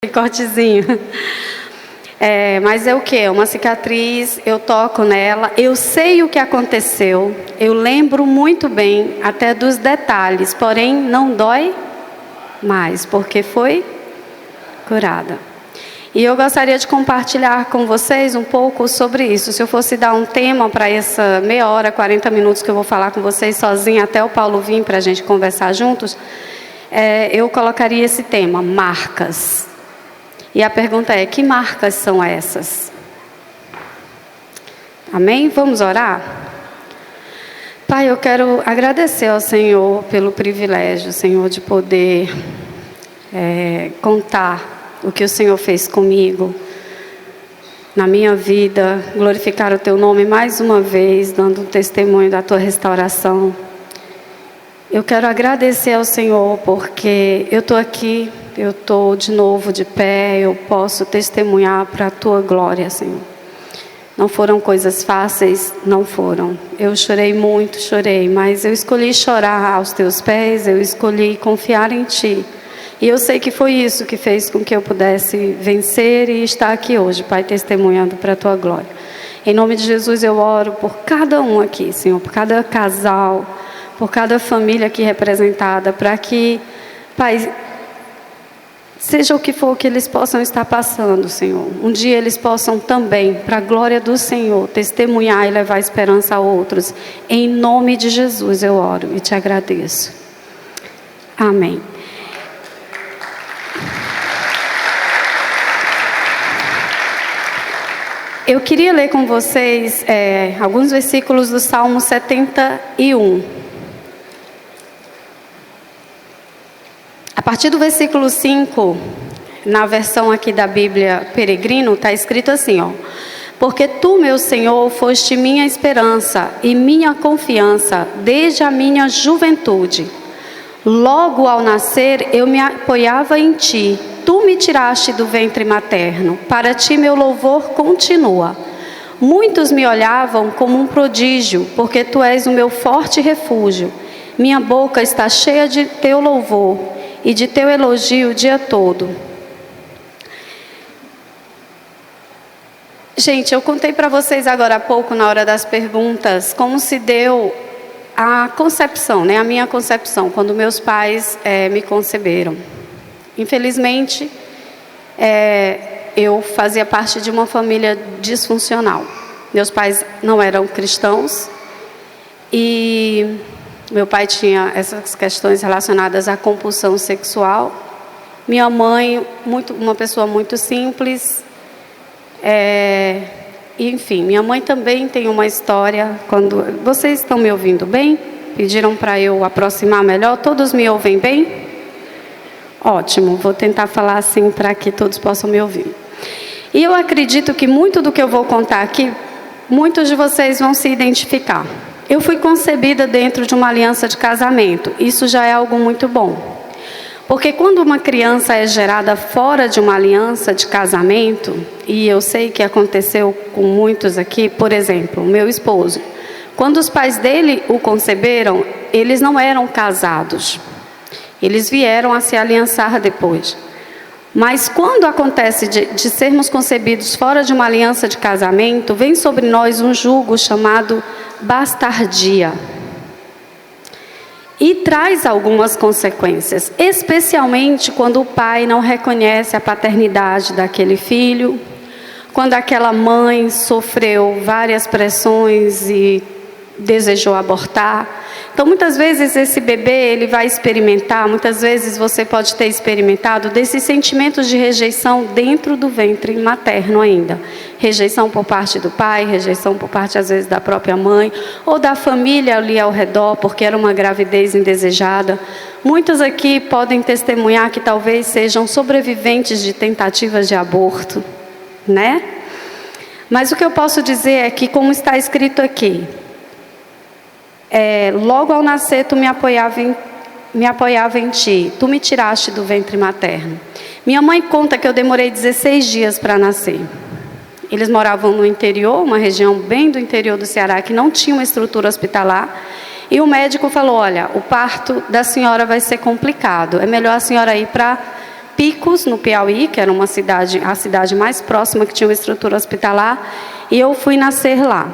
Cortezinho. Mas é o que? Uma cicatriz, eu toco nela, eu sei o que aconteceu, eu lembro muito bem, até dos detalhes, porém não dói mais, porque foi curada. E eu gostaria de compartilhar com vocês um pouco sobre isso. Se eu fosse dar um tema para essa meia hora, 40 minutos que eu vou falar com vocês sozinha, até o Paulo vir para a gente conversar juntos, eu colocaria esse tema, marcas. E a pergunta é, que marcas são essas? Amém? Vamos orar? Pai, eu quero agradecer ao Senhor pelo privilégio, Senhor, de poder contar o que o Senhor fez comigo, na minha vida, glorificar o Teu nome mais uma vez, dando um testemunho da Tua restauração. Eu quero agradecer ao Senhor porque eu estou aqui, eu estou de novo de pé, eu posso testemunhar para a Tua glória, Senhor. Não foram coisas fáceis, não foram. Eu chorei muito, chorei, mas eu escolhi chorar aos Teus pés, eu escolhi confiar em Ti. E eu sei que foi isso que fez com que eu pudesse vencer e estar aqui hoje, Pai, testemunhando para a Tua glória. Em nome de Jesus eu oro por cada um aqui, Senhor, por cada casal, por cada família aqui representada, para que, Pai, seja o que for que eles possam estar passando, Senhor, um dia eles possam também, para a glória do Senhor, testemunhar e levar esperança a outros. Em nome de Jesus eu oro e te agradeço. Amém. Eu queria ler com vocês alguns versículos do Salmo 71. A partir do versículo 5, na versão aqui da Bíblia Peregrino, está escrito assim, ó. Porque Tu, meu Senhor, foste minha esperança e minha confiança desde a minha juventude. Logo ao nascer eu me apoiava em Ti. Tu me tiraste do ventre materno. Para Ti meu louvor continua. Muitos me olhavam como um prodígio, porque Tu és o meu forte refúgio. Minha boca está cheia de Teu louvor e de Teu elogio o dia todo. Gente, eu contei para vocês agora há pouco, na hora das perguntas, como se deu a concepção, né? A minha concepção, quando meus pais me conceberam. Infelizmente, eu fazia parte de uma família disfuncional. Meus pais não eram cristãos e meu pai tinha essas questões relacionadas à compulsão sexual. Minha mãe, uma pessoa muito simples. Enfim, minha mãe também tem uma história. Quando vocês estão me ouvindo bem? Pediram para eu aproximar melhor. Todos me ouvem bem? Ótimo, vou tentar falar assim para que todos possam me ouvir. E eu acredito que muito do que eu vou contar aqui, muitos de vocês vão se identificar. Eu fui concebida dentro de uma aliança de casamento. Isso já é algo muito bom. Porque quando uma criança é gerada fora de uma aliança de casamento, e eu sei que aconteceu com muitos aqui, por exemplo, o meu esposo. Quando os pais dele o conceberam, eles não eram casados. Eles vieram a se aliançar depois. Mas quando acontece de sermos concebidos fora de uma aliança de casamento, vem sobre nós um jugo chamado bastardia. E traz algumas consequências, especialmente quando o pai não reconhece a paternidade daquele filho, quando aquela mãe sofreu várias pressões e desejou abortar. Então, muitas vezes esse bebê ele vai experimentar, muitas vezes você pode ter experimentado desses sentimentos de rejeição dentro do ventre materno ainda. Rejeição por parte do pai, rejeição por parte às vezes da própria mãe, ou da família ali ao redor, porque era uma gravidez indesejada. Muitos aqui podem testemunhar que talvez sejam sobreviventes de tentativas de aborto, né? Mas o que eu posso dizer é que, como está escrito aqui, logo ao nascer tu me apoiava em Ti, Tu me tiraste do ventre materno. Minha mãe conta que eu demorei 16 dias para nascer. Eles moravam no interior, uma região bem do interior do Ceará, que não tinha uma estrutura hospitalar. E o médico falou, olha, o parto da senhora vai ser complicado. É melhor a senhora ir para Picos, no Piauí, que era uma cidade, a cidade mais próxima que tinha uma estrutura hospitalar, e eu fui nascer lá.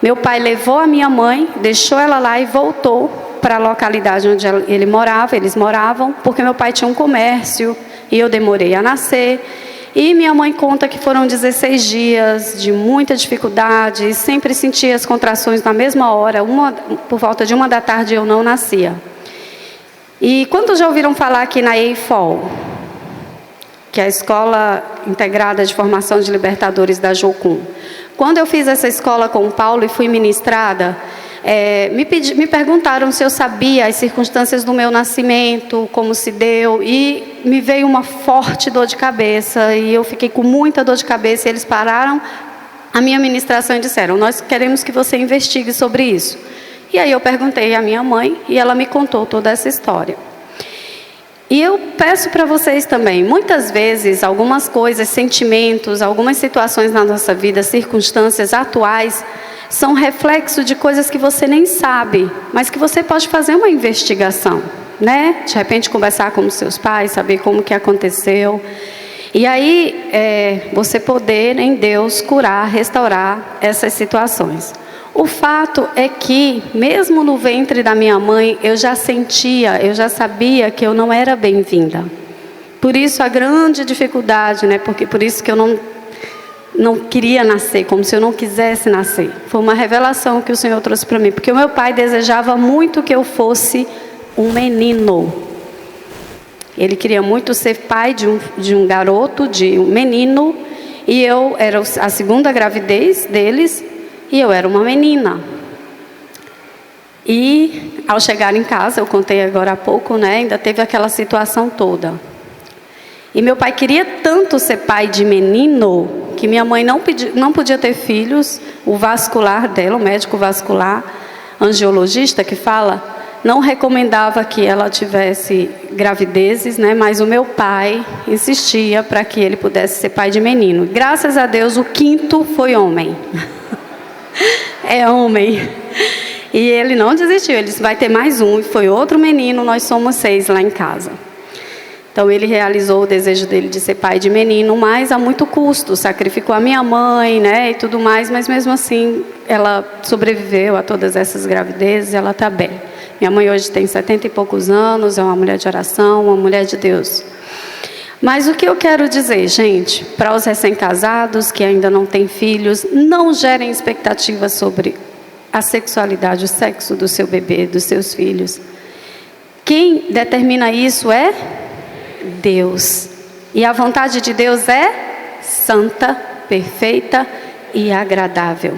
Meu pai levou a minha mãe, deixou ela lá e voltou para a localidade onde eles moravam, porque meu pai tinha um comércio e eu demorei a nascer. E minha mãe conta que foram 16 dias de muita dificuldade, sempre sentia as contrações na mesma hora, por volta de 1 da tarde eu não nascia. E quantos já ouviram falar aqui na EIFOL, que é a Escola Integrada de Formação de Libertadores da Jocum? Quando eu fiz essa escola com o Paulo e fui ministrada, me perguntaram se eu sabia as circunstâncias do meu nascimento, como se deu, e me veio uma forte dor de cabeça, e eu fiquei com muita dor de cabeça, e eles pararam a minha ministração e disseram: nós queremos que você investigue sobre isso. E aí eu perguntei à minha mãe, e ela me contou toda essa história. E eu peço para vocês também, muitas vezes, algumas coisas, sentimentos, algumas situações na nossa vida, circunstâncias atuais, são reflexo de coisas que você nem sabe, mas que você pode fazer uma investigação, né? De repente conversar com os seus pais, saber como que aconteceu. E aí, você poder em Deus curar, restaurar essas situações. O fato é que, mesmo no ventre da minha mãe, eu já sabia que eu não era bem-vinda. Por isso a grande dificuldade, né? Por isso que eu não queria nascer, como se eu não quisesse nascer. Foi uma revelação que o Senhor trouxe para mim, porque o meu pai desejava muito que eu fosse um menino. Ele queria muito ser pai de um garoto, de um menino, e eu era a segunda gravidez deles, e eu era uma menina. E ao chegar em casa, eu contei agora há pouco, né, ainda teve aquela situação toda. E meu pai queria tanto ser pai de menino, que minha mãe não podia ter filhos. O vascular dela, o médico vascular, angiologista que fala, não recomendava que ela tivesse gravidezes, né? Mas o meu pai insistia para que ele pudesse ser pai de menino. Graças a Deus, o quinto foi homem. É homem. E ele não desistiu, ele disse: vai ter mais um. E foi outro menino, nós somos 6 lá em casa. Então ele realizou o desejo dele de ser pai de menino, mas a muito custo, sacrificou a minha mãe, né, e tudo mais, mas mesmo assim ela sobreviveu a todas essas gravidezes, ela está bem. Minha mãe hoje tem 70 e poucos anos, é uma mulher de oração, uma mulher de Deus. Mas o que eu quero dizer, gente, para os recém-casados que ainda não têm filhos, não gerem expectativas sobre a sexualidade, o sexo do seu bebê, dos seus filhos. Quem determina isso é Deus. E a vontade de Deus é santa, perfeita e agradável.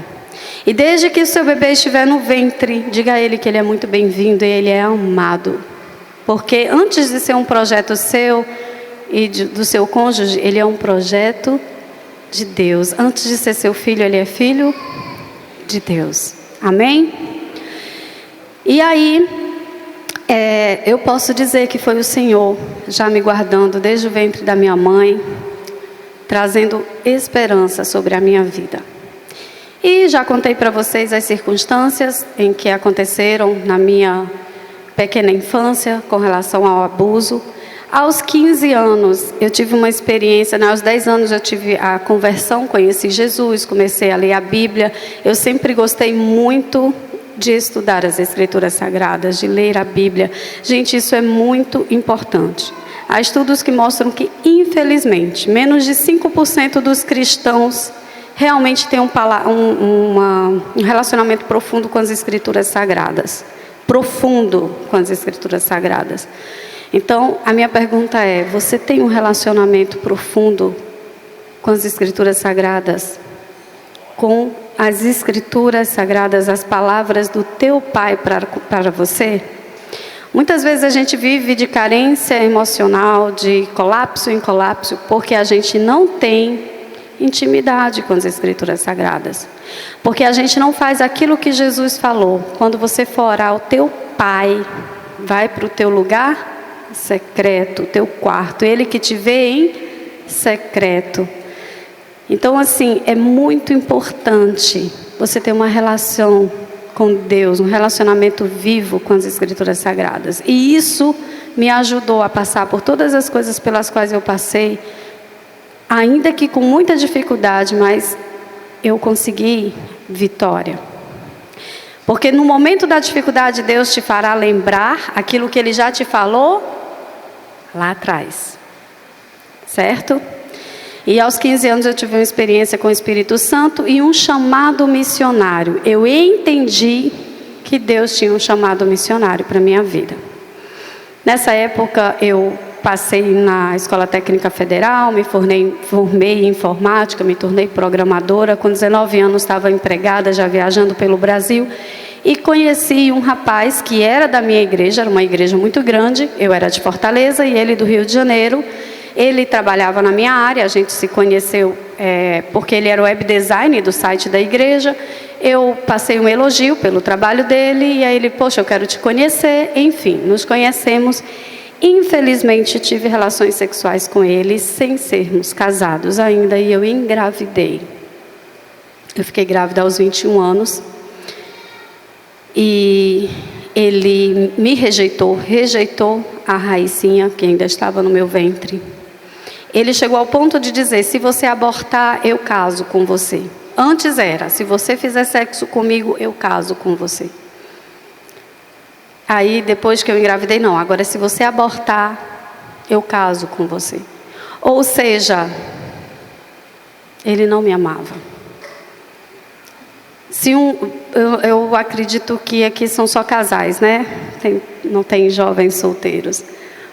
E desde que o seu bebê estiver no ventre, diga a ele que ele é muito bem-vindo e ele é amado. Porque antes de ser um projeto seu e do seu cônjuge, ele é um projeto de Deus. Antes de ser seu filho, ele é filho de Deus. Amém? E aí, eu posso dizer que foi o Senhor já me guardando desde o ventre da minha mãe, trazendo esperança sobre a minha vida. E já contei para vocês as circunstâncias em que aconteceram na minha pequena infância com relação ao abuso. Aos 15 anos eu tive uma experiência, né? Aos 10 anos eu tive a conversão, conheci Jesus, comecei a ler a Bíblia. Eu sempre gostei muito de estudar as Escrituras Sagradas, de ler a Bíblia. Gente, isso é muito importante. Há estudos que mostram que, infelizmente, menos de 5% dos cristãos realmente têm um relacionamento profundo com as Escrituras Sagradas. Profundo com as Escrituras Sagradas. Então, a minha pergunta é: você tem um relacionamento profundo com as Escrituras Sagradas? Com as Escrituras Sagradas, as palavras do teu Pai para você? Muitas vezes a gente vive de carência emocional, de colapso em colapso, porque a gente não tem intimidade com as Escrituras Sagradas. Porque a gente não faz aquilo que Jesus falou. Quando você for orar ao teu Pai, vai para o teu lugar secreto, teu quarto, Ele que te vê em secreto. Então, assim, é muito importante você ter uma relação com Deus, um relacionamento vivo com as Escrituras Sagradas. E isso me ajudou a passar por todas as coisas pelas quais eu passei, ainda que com muita dificuldade, mas eu consegui vitória. Porque no momento da dificuldade, Deus te fará lembrar aquilo que Ele já te falou lá atrás. Certo? E aos 15 anos eu tive uma experiência com o Espírito Santo e um chamado missionário. Eu entendi que Deus tinha um chamado missionário para a minha vida. Nessa época eu passei na Escola Técnica Federal, me formei em informática, me tornei programadora. Com 19 anos estava empregada, já viajando pelo Brasil. E conheci um rapaz que era da minha igreja, era uma igreja muito grande. Eu era de Fortaleza e ele do Rio de Janeiro. Ele trabalhava na minha área, a gente se conheceu porque ele era o web design do site da igreja. Eu passei um elogio pelo trabalho dele e aí ele, poxa, eu quero te conhecer. Enfim, nos conhecemos. Infelizmente, tive relações sexuais com ele sem sermos casados ainda e eu engravidei. Eu fiquei grávida aos 21 anos e ele me rejeitou a Raicinha, que ainda estava no meu ventre. Ele chegou ao ponto de dizer, se você abortar, eu caso com você. Antes era, se você fizer sexo comigo, eu caso com você. Aí, depois que eu engravidei, não. Agora, se você abortar, eu caso com você. Ou seja, ele não me amava. Eu acredito que aqui são só casais, né? Não tem jovens solteiros.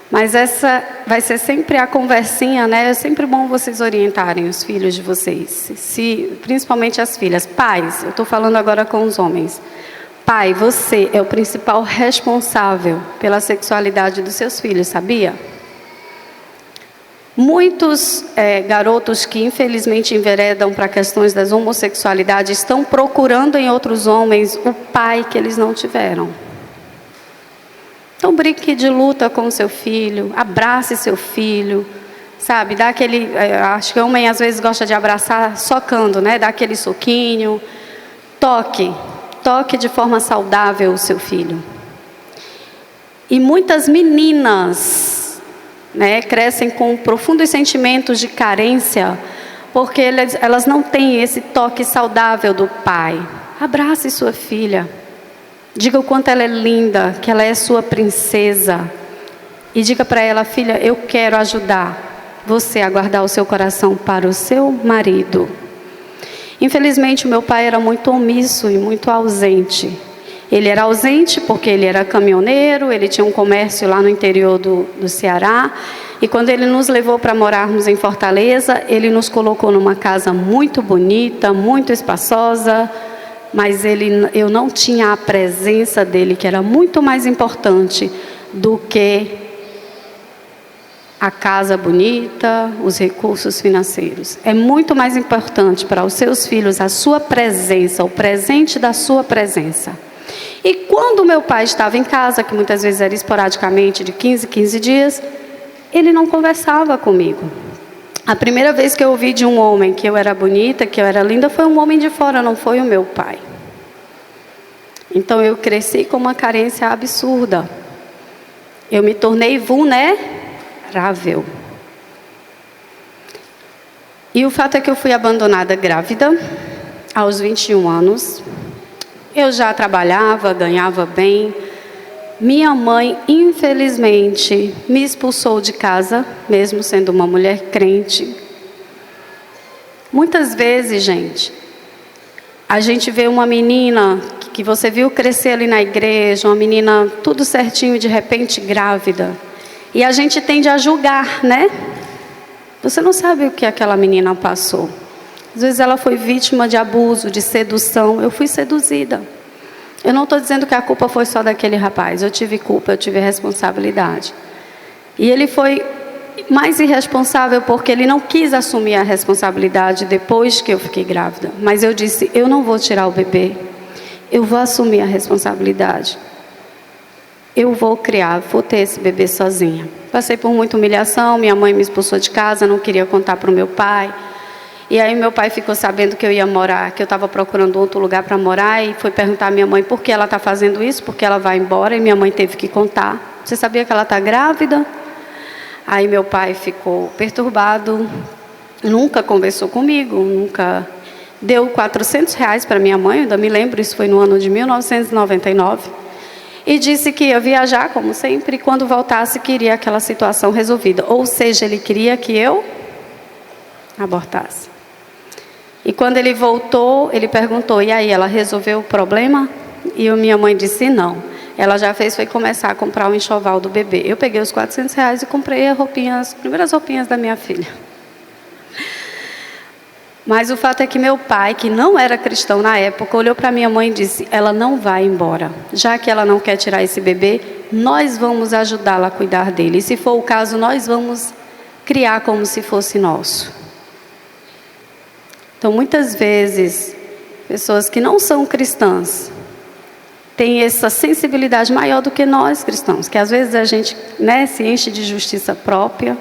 Mas essa vai ser sempre a conversinha, né? É sempre bom vocês orientarem os filhos de vocês. Principalmente as filhas. Pais, eu estou falando agora com os homens. Pai, você é o principal responsável pela sexualidade dos seus filhos, sabia? Muitos garotos que infelizmente enveredam para questões das homossexualidades estão procurando em outros homens o pai que eles não tiveram. Então brinque de luta com o seu filho, abrace seu filho, sabe? Dá aquele, acho que o homem às vezes gosta de abraçar socando, né? Dá aquele soquinho, toque de forma saudável o seu filho. E muitas meninas, né, crescem com profundos sentimentos de carência, porque elas não têm esse toque saudável do pai. Abrace sua filha. Diga o quanto ela é linda, que ela é sua princesa. E diga para ela, filha, eu quero ajudar você a guardar o seu coração para o seu marido. Infelizmente, o meu pai era muito omisso e muito ausente. Ele era ausente porque ele era caminhoneiro, ele tinha um comércio lá no interior do Ceará. E quando ele nos levou para morarmos em Fortaleza, ele nos colocou numa casa muito bonita, muito espaçosa. Mas eu não tinha a presença dele, que era muito mais importante do que a casa bonita, os recursos financeiros. É muito mais importante para os seus filhos a sua presença, o presente da sua presença. E quando meu pai estava em casa, que muitas vezes era esporadicamente de 15 dias, ele não conversava comigo. A primeira vez que eu ouvi de um homem que eu era bonita, que eu era linda, foi um homem de fora, não foi o meu pai. Então eu cresci com uma carência absurda. Eu me tornei vulnerável. E o fato é que eu fui abandonada grávida, aos 21 anos. Eu já trabalhava, ganhava bem. Minha mãe, infelizmente, me expulsou de casa, mesmo sendo uma mulher crente. Muitas vezes, gente, a gente vê uma menina que você viu crescer ali na igreja, uma menina tudo certinho, de repente grávida. E a gente tende a julgar, né? Você não sabe o que aquela menina passou. Às vezes ela foi vítima de abuso, de sedução. Eu fui seduzida. Eu não estou dizendo que a culpa foi só daquele rapaz. Eu tive culpa, eu tive responsabilidade. E ele foi mais irresponsável porque ele não quis assumir a responsabilidade depois que eu fiquei grávida. Mas eu disse, eu não vou tirar o bebê. Eu vou assumir a responsabilidade. Eu vou criar, vou ter esse bebê sozinha. Passei por muita humilhação, minha mãe me expulsou de casa, não queria contar para o meu pai. E aí meu pai ficou sabendo que eu ia morar, que eu estava procurando outro lugar para morar, e foi perguntar à minha mãe por que ela está fazendo isso, porque ela vai embora, e minha mãe teve que contar. Você sabia que ela está grávida? Aí meu pai ficou perturbado, nunca conversou comigo, nunca deu R$400 para minha mãe, ainda me lembro, isso foi no ano de 1999, e disse que ia viajar, como sempre, e quando voltasse queria aquela situação resolvida. Ou seja, ele queria que eu abortasse. E quando ele voltou, ele perguntou, e aí, ela resolveu o problema? E minha mãe disse, não. Ela já fez, foi começar a comprar o enxoval do bebê. Eu peguei os R$400 e comprei as primeiras roupinhas da minha filha. Mas o fato é que meu pai, que não era cristão na época, olhou para minha mãe e disse, ela não vai embora. Já que ela não quer tirar esse bebê, nós vamos ajudá-la a cuidar dele. E se for o caso, nós vamos criar como se fosse nosso. Então, muitas vezes, pessoas que não são cristãs têm essa sensibilidade maior do que nós cristãos, que às vezes a gente, se enche de justiça própria,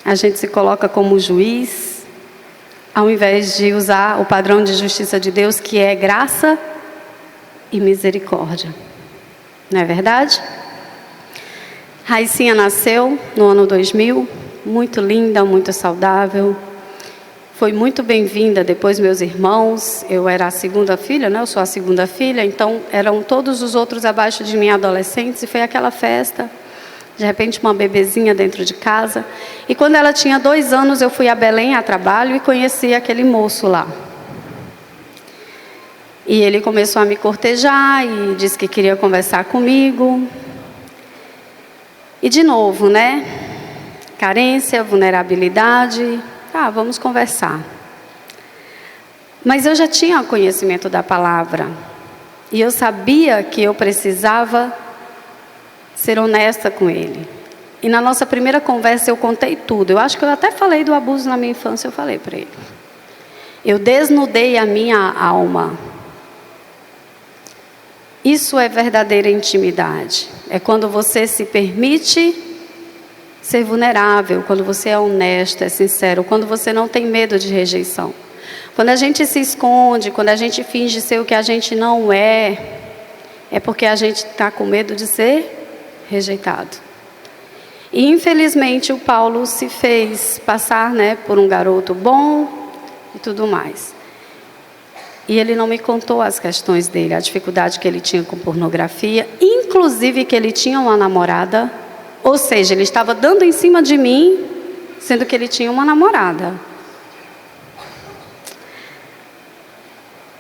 a gente se coloca como juiz, ao invés de usar o padrão de justiça de Deus, que é graça e misericórdia. Não é verdade? Raicinha nasceu no ano 2000, muito linda, muito saudável. Foi muito bem-vinda, depois meus irmãos, eu era a segunda filha, eu sou a segunda filha, então eram todos os outros abaixo de mim adolescentes, e foi aquela festa, de repente uma bebezinha dentro de casa. E quando ela tinha 2 anos, eu fui a Belém a trabalho e conheci aquele moço lá. E ele começou a me cortejar e disse que queria conversar comigo. E de novo, carência, vulnerabilidade. Vamos conversar. Mas eu já tinha conhecimento da palavra. E eu sabia que eu precisava ser honesta com ele. E na nossa primeira conversa eu contei tudo. Eu acho que eu até falei do abuso na minha infância, eu falei para ele. Eu desnudei a minha alma. Isso é verdadeira intimidade. É quando você se permite ser vulnerável, quando você é honesto, é sincero, quando você não tem medo de rejeição. Quando a gente se esconde, quando a gente finge ser o que a gente não é porque a gente está com medo de ser rejeitado. E infelizmente o Paulo se fez passar por um garoto bom e tudo mais. E ele não me contou as questões dele, a dificuldade que ele tinha com pornografia, inclusive que ele tinha uma namorada. Ou seja, ele estava dando em cima de mim, sendo que ele tinha uma namorada.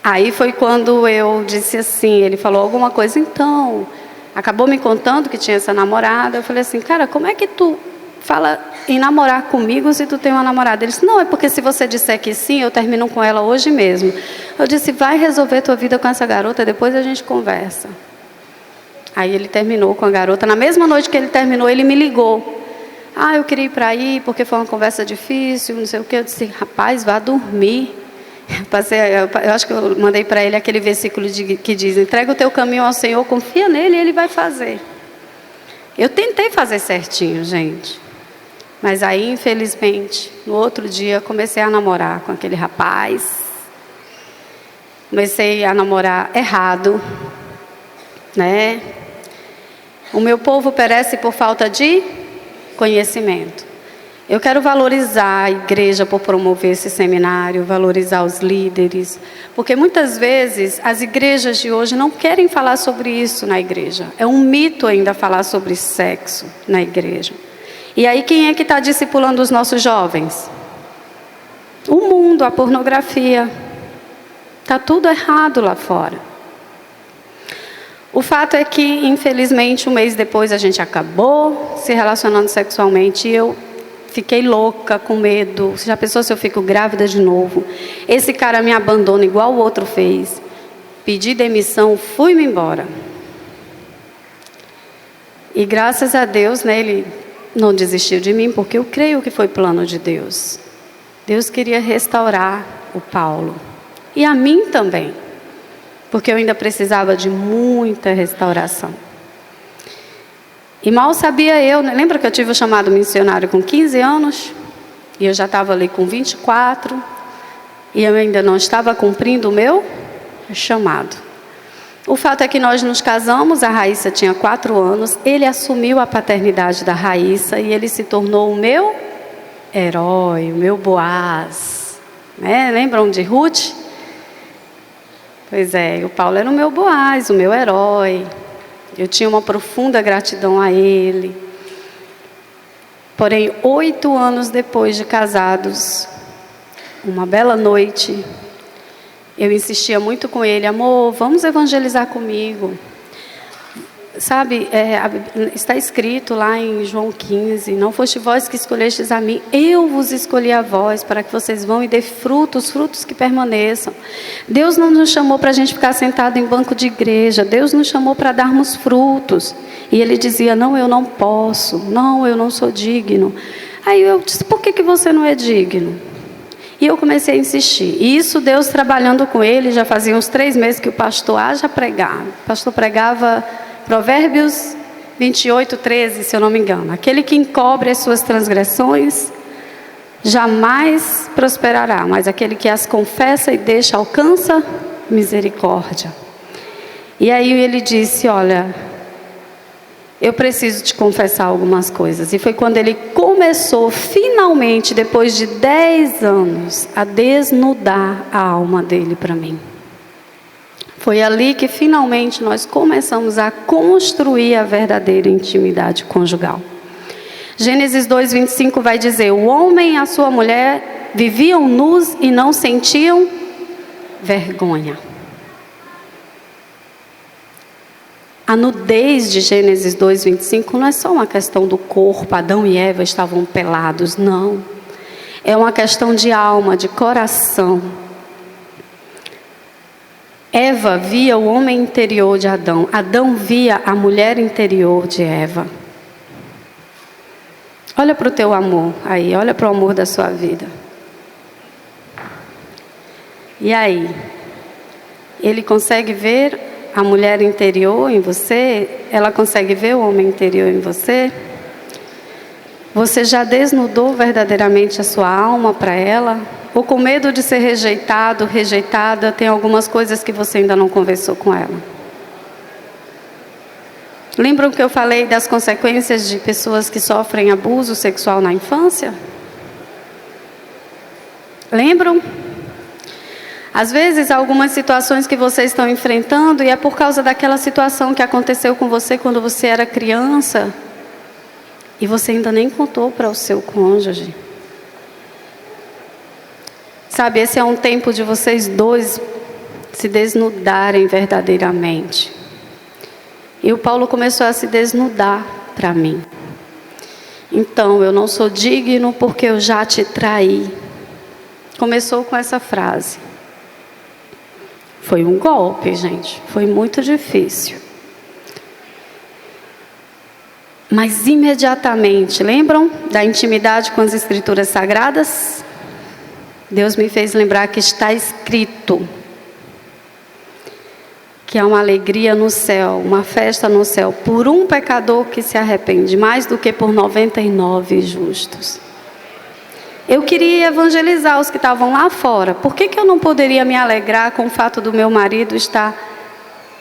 Aí foi quando eu disse assim, ele falou alguma coisa, então, acabou me contando que tinha essa namorada. Eu falei assim, cara, como é que tu fala em namorar comigo se tu tem uma namorada? Ele disse, não, é porque se você disser que sim, eu termino com ela hoje mesmo. Eu disse, vai resolver tua vida com essa garota, depois a gente conversa. Aí ele terminou com a garota. Na mesma noite que ele terminou, ele me ligou. Eu queria ir para aí, porque foi uma conversa difícil, não sei o que. Eu disse, rapaz, vá dormir. Eu acho que eu mandei para ele aquele versículo que diz, entrega o teu caminho ao Senhor, confia nele e ele vai fazer. Eu tentei fazer certinho, gente. Mas aí, infelizmente, no outro dia, comecei a namorar com aquele rapaz. Comecei a namorar errado, O meu povo perece por falta de conhecimento. Eu quero valorizar a igreja por promover esse seminário, valorizar os líderes, porque muitas vezes as igrejas de hoje não querem falar sobre isso na igreja. É um mito ainda falar sobre sexo na igreja. E aí quem é que está discipulando os nossos jovens? O mundo, a pornografia. Está tudo errado lá fora. O fato é que, infelizmente, um mês depois a gente acabou se relacionando sexualmente e eu fiquei louca, com medo. Você já pensou se eu fico grávida de novo? Esse cara me abandona igual o outro fez. Pedi demissão, fui-me embora. E graças a Deus, ele não desistiu de mim, porque eu creio que foi plano de Deus. Deus queria restaurar o Paulo. E a mim também. Porque eu ainda precisava de muita restauração. E mal sabia eu, lembra que eu tive o chamado missionário com 15 anos? E eu já estava ali com 24, e eu ainda não estava cumprindo o meu chamado. O fato é que nós nos casamos, a Raíssa tinha 4 anos, ele assumiu a paternidade da Raíssa e ele se tornou o meu herói, o meu Boaz. Né? Lembram de Ruth? Pois é, o Paulo era o meu Boaz, o meu herói. Eu tinha uma profunda gratidão a ele. Porém, 8 anos depois de casados, uma bela noite, eu insistia muito com ele: amor, vamos evangelizar comigo. Sabe, está escrito lá em João 15, não foste vós que escolhestes a mim, eu vos escolhi a vós, para que vocês vão e dê frutos que permaneçam. Deus não nos chamou para a gente ficar sentado em banco de igreja, Deus nos chamou para darmos frutos. E ele dizia: não, eu não posso, não, eu não sou digno. Aí eu disse: por que você não é digno? E eu comecei a insistir. E isso Deus trabalhando com ele, já fazia uns 3 meses que o pastor haja pregar. O pastor pregava Provérbios 28, 13, se eu não me engano. Aquele que encobre as suas transgressões jamais prosperará, mas aquele que as confessa e deixa alcança misericórdia. E aí ele disse: olha, eu preciso te confessar algumas coisas. E foi quando ele começou, finalmente, depois de 10 anos, a desnudar a alma dele para mim. Foi ali que finalmente nós começamos a construir a verdadeira intimidade conjugal. Gênesis 2:25 vai dizer: o homem e a sua mulher viviam nus e não sentiam vergonha. A nudez de Gênesis 2:25 não é só uma questão do corpo, Adão e Eva estavam pelados, não. É uma questão de alma, de coração. Eva via o homem interior de Adão, Adão via a mulher interior de Eva. Olha para o teu amor aí, olha para o amor da sua vida. E aí? Ele consegue ver a mulher interior em você? Ela consegue ver o homem interior em você? Você já desnudou verdadeiramente a sua alma para ela? Ou com medo de ser rejeitado, rejeitada, tem algumas coisas que você ainda não conversou com ela? Lembram que eu falei das consequências de pessoas que sofrem abuso sexual na infância? Lembram? Às vezes, algumas situações que vocês estão enfrentando, e é por causa daquela situação que aconteceu com você quando você era criança, e você ainda nem contou para o seu cônjuge. Sabe, esse é um tempo de vocês dois se desnudarem verdadeiramente. E o Paulo começou a se desnudar para mim. Então, eu não sou digno porque eu já te traí. Começou com essa frase. Foi um golpe, gente. Foi muito difícil. Mas imediatamente, lembram da intimidade com as Escrituras Sagradas? Deus me fez lembrar que está escrito que há uma alegria no céu, uma festa no céu, por um pecador que se arrepende, mais do que por 99 justos. Eu queria evangelizar os que estavam lá fora. Por que eu não poderia me alegrar com o fato do meu marido estar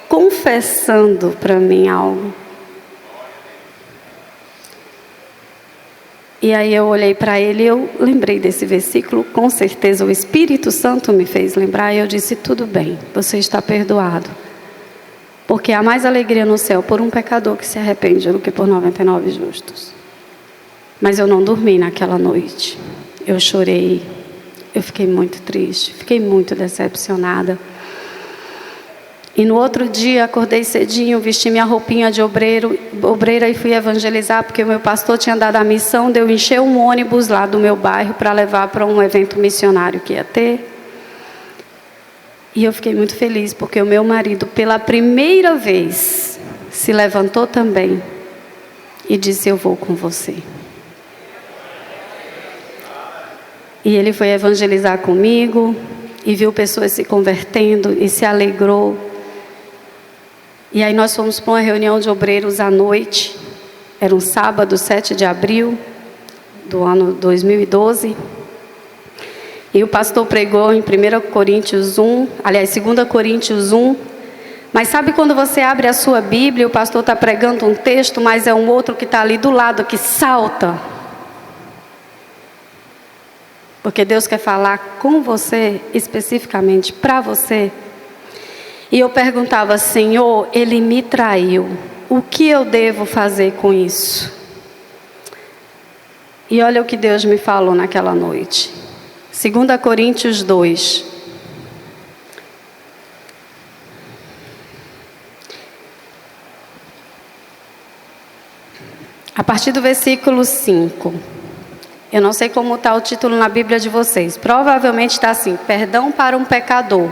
confessando para mim algo? E aí eu olhei para ele e eu lembrei desse versículo, com certeza o Espírito Santo me fez lembrar, e eu disse: tudo bem, você está perdoado. Porque há mais alegria no céu por um pecador que se arrepende do que por 99 justos. Mas eu não dormi naquela noite. Eu chorei, eu fiquei muito triste, fiquei muito decepcionada. E no outro dia acordei cedinho, vesti minha roupinha de obreira e fui evangelizar, porque o meu pastor tinha dado a missão de eu encher um ônibus lá do meu bairro para levar para um evento missionário que ia ter. E eu fiquei muito feliz, porque o meu marido, pela primeira vez, se levantou também e disse: eu vou com você. E ele foi evangelizar comigo e viu pessoas se convertendo e se alegrou. E aí nós fomos para uma reunião de obreiros à noite. Era um sábado, 7 de abril do ano 2012. E o pastor pregou em 2 Coríntios 1. Mas sabe quando você abre a sua Bíblia e o pastor está pregando um texto, mas é um outro que está ali do lado, que salta? Porque Deus quer falar com você, especificamente para você. E eu perguntava: Senhor, ele me traiu, o que eu devo fazer com isso? E olha o que Deus me falou naquela noite. 2 Coríntios 2. A partir do versículo 5. Eu não sei como está o título na Bíblia de vocês. Provavelmente está assim: perdão para um pecador.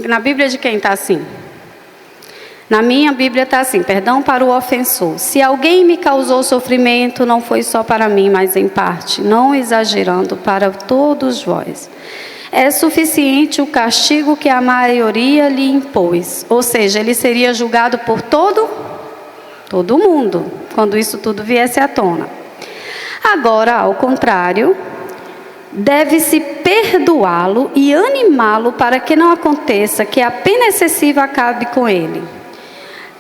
Na Bíblia de quem está assim? Na minha Bíblia está assim: perdão para o ofensor. Se alguém me causou sofrimento, não foi só para mim, mas em parte, não exagerando, para todos vós. É suficiente o castigo que a maioria lhe impôs. Ou seja, ele seria julgado por todo mundo, quando isso tudo viesse à tona. Agora, ao contrário, deve-se perdoá-lo e animá-lo para que não aconteça que a pena excessiva acabe com ele.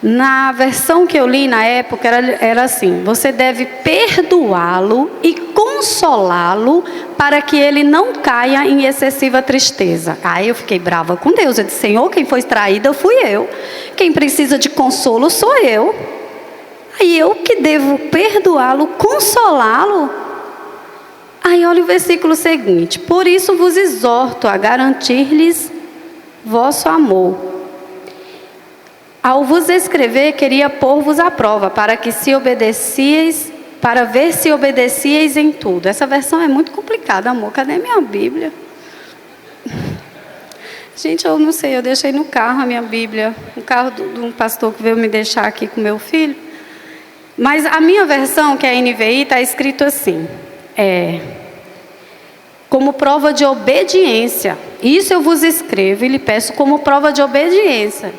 Na versão que eu li na época era assim: você deve perdoá-lo e consolá-lo para que ele não caia em excessiva tristeza. Aí eu fiquei brava com Deus. Eu disse: Senhor, quem foi traída fui eu. Quem precisa de consolo sou eu. Aí eu que devo perdoá-lo, consolá-lo. Aí olha o versículo seguinte: por isso vos exorto a garantir-lhes vosso amor. Ao vos escrever, queria pôr-vos à prova, para ver se obedecieis em tudo. Essa versão é muito complicada, amor. Cadê minha Bíblia? Gente, eu não sei, eu deixei no carro a minha Bíblia. O carro de um pastor que veio me deixar aqui com meu filho. Mas a minha versão, que é a NVI, está escrito assim: como prova de obediência. Isso eu vos escrevo e lhe peço como prova de obediência.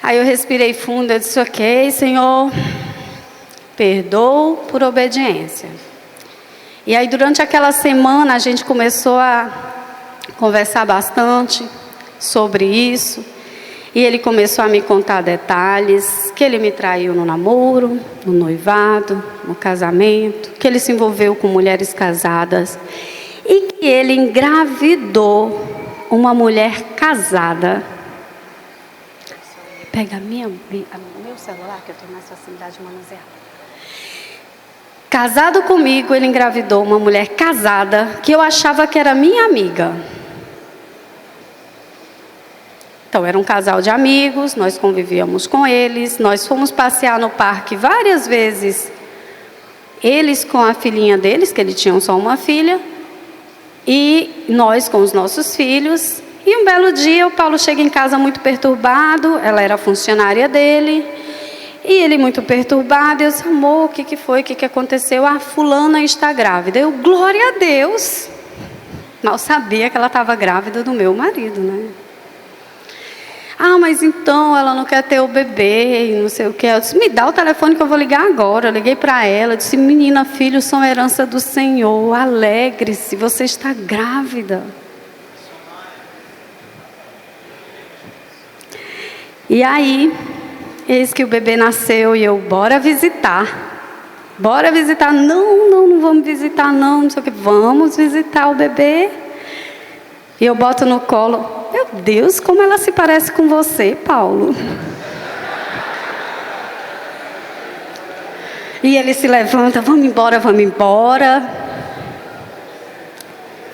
Aí eu respirei fundo, eu disse: ok, Senhor, perdoo por obediência. E aí durante aquela semana a gente começou a conversar bastante sobre isso. E ele começou a me contar detalhes, que ele me traiu no namoro, no noivado, no casamento, que ele se envolveu com mulheres casadas e que ele engravidou uma mulher casada. Pega meu celular, que eu tenho mais facilidade de manusear. Casado comigo, ele engravidou uma mulher casada que eu achava que era minha amiga. Então, era um casal de amigos, nós convivíamos com eles, nós fomos passear no parque várias vezes, eles com a filhinha deles, que eles tinham só uma filha, e nós com os nossos filhos. E um belo dia o Paulo chega em casa muito perturbado, ela era funcionária dele, e ele muito perturbado. Eu disse: amor, o que foi, o que aconteceu? Ah, fulana está grávida. Eu: glória a Deus. Mal sabia que ela estava grávida do meu marido, né? Ah, mas então ela não quer ter o bebê e não sei o que. Eu disse: me dá o telefone que eu vou ligar agora. Eu liguei para ela, eu disse: menina, filhos são herança do Senhor, alegre-se, você está grávida. E aí, eis que o bebê nasceu e eu: bora visitar. Bora visitar. Não vamos visitar não sei o que. Vamos visitar o bebê. E eu boto no colo: meu Deus, como ela se parece com você, Paulo. E ele se levanta: vamos embora, vamos embora.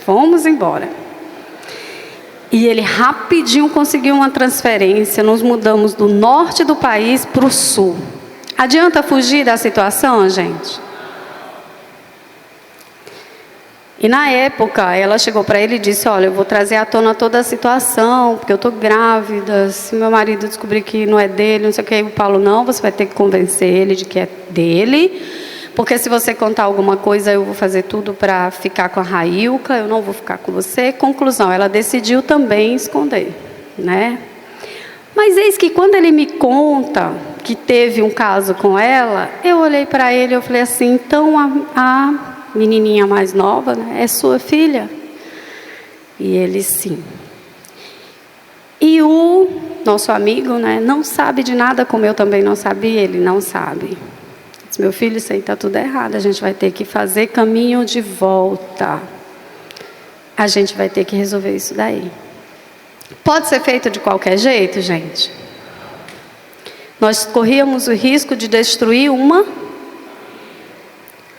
Fomos embora. E ele rapidinho conseguiu uma transferência. Nos mudamos do norte do país para o sul. Adianta fugir da situação, gente? E na época, ela chegou para ele e disse: olha, eu vou trazer à tona toda a situação, porque eu estou grávida. Se meu marido descobrir que não é dele, não sei o que. O Paulo: não, você vai ter que convencer ele de que é dele. Porque se você contar alguma coisa, eu vou fazer tudo para ficar com a Railca, eu não vou ficar com você. Conclusão, ela decidiu também esconder, né? Mas eis que quando ele me conta que teve um caso com ela, eu olhei para ele e falei assim, então a menininha mais nova, né, é sua filha? E ele, sim. E o nosso amigo, né, não sabe de nada, como eu também não sabia, ele não sabe. Disse, meu filho, isso aí está tudo errado, a gente vai ter que fazer caminho de volta. A gente vai ter que resolver isso daí. Pode ser feito de qualquer jeito, gente? Nós corríamos o risco de destruir uma.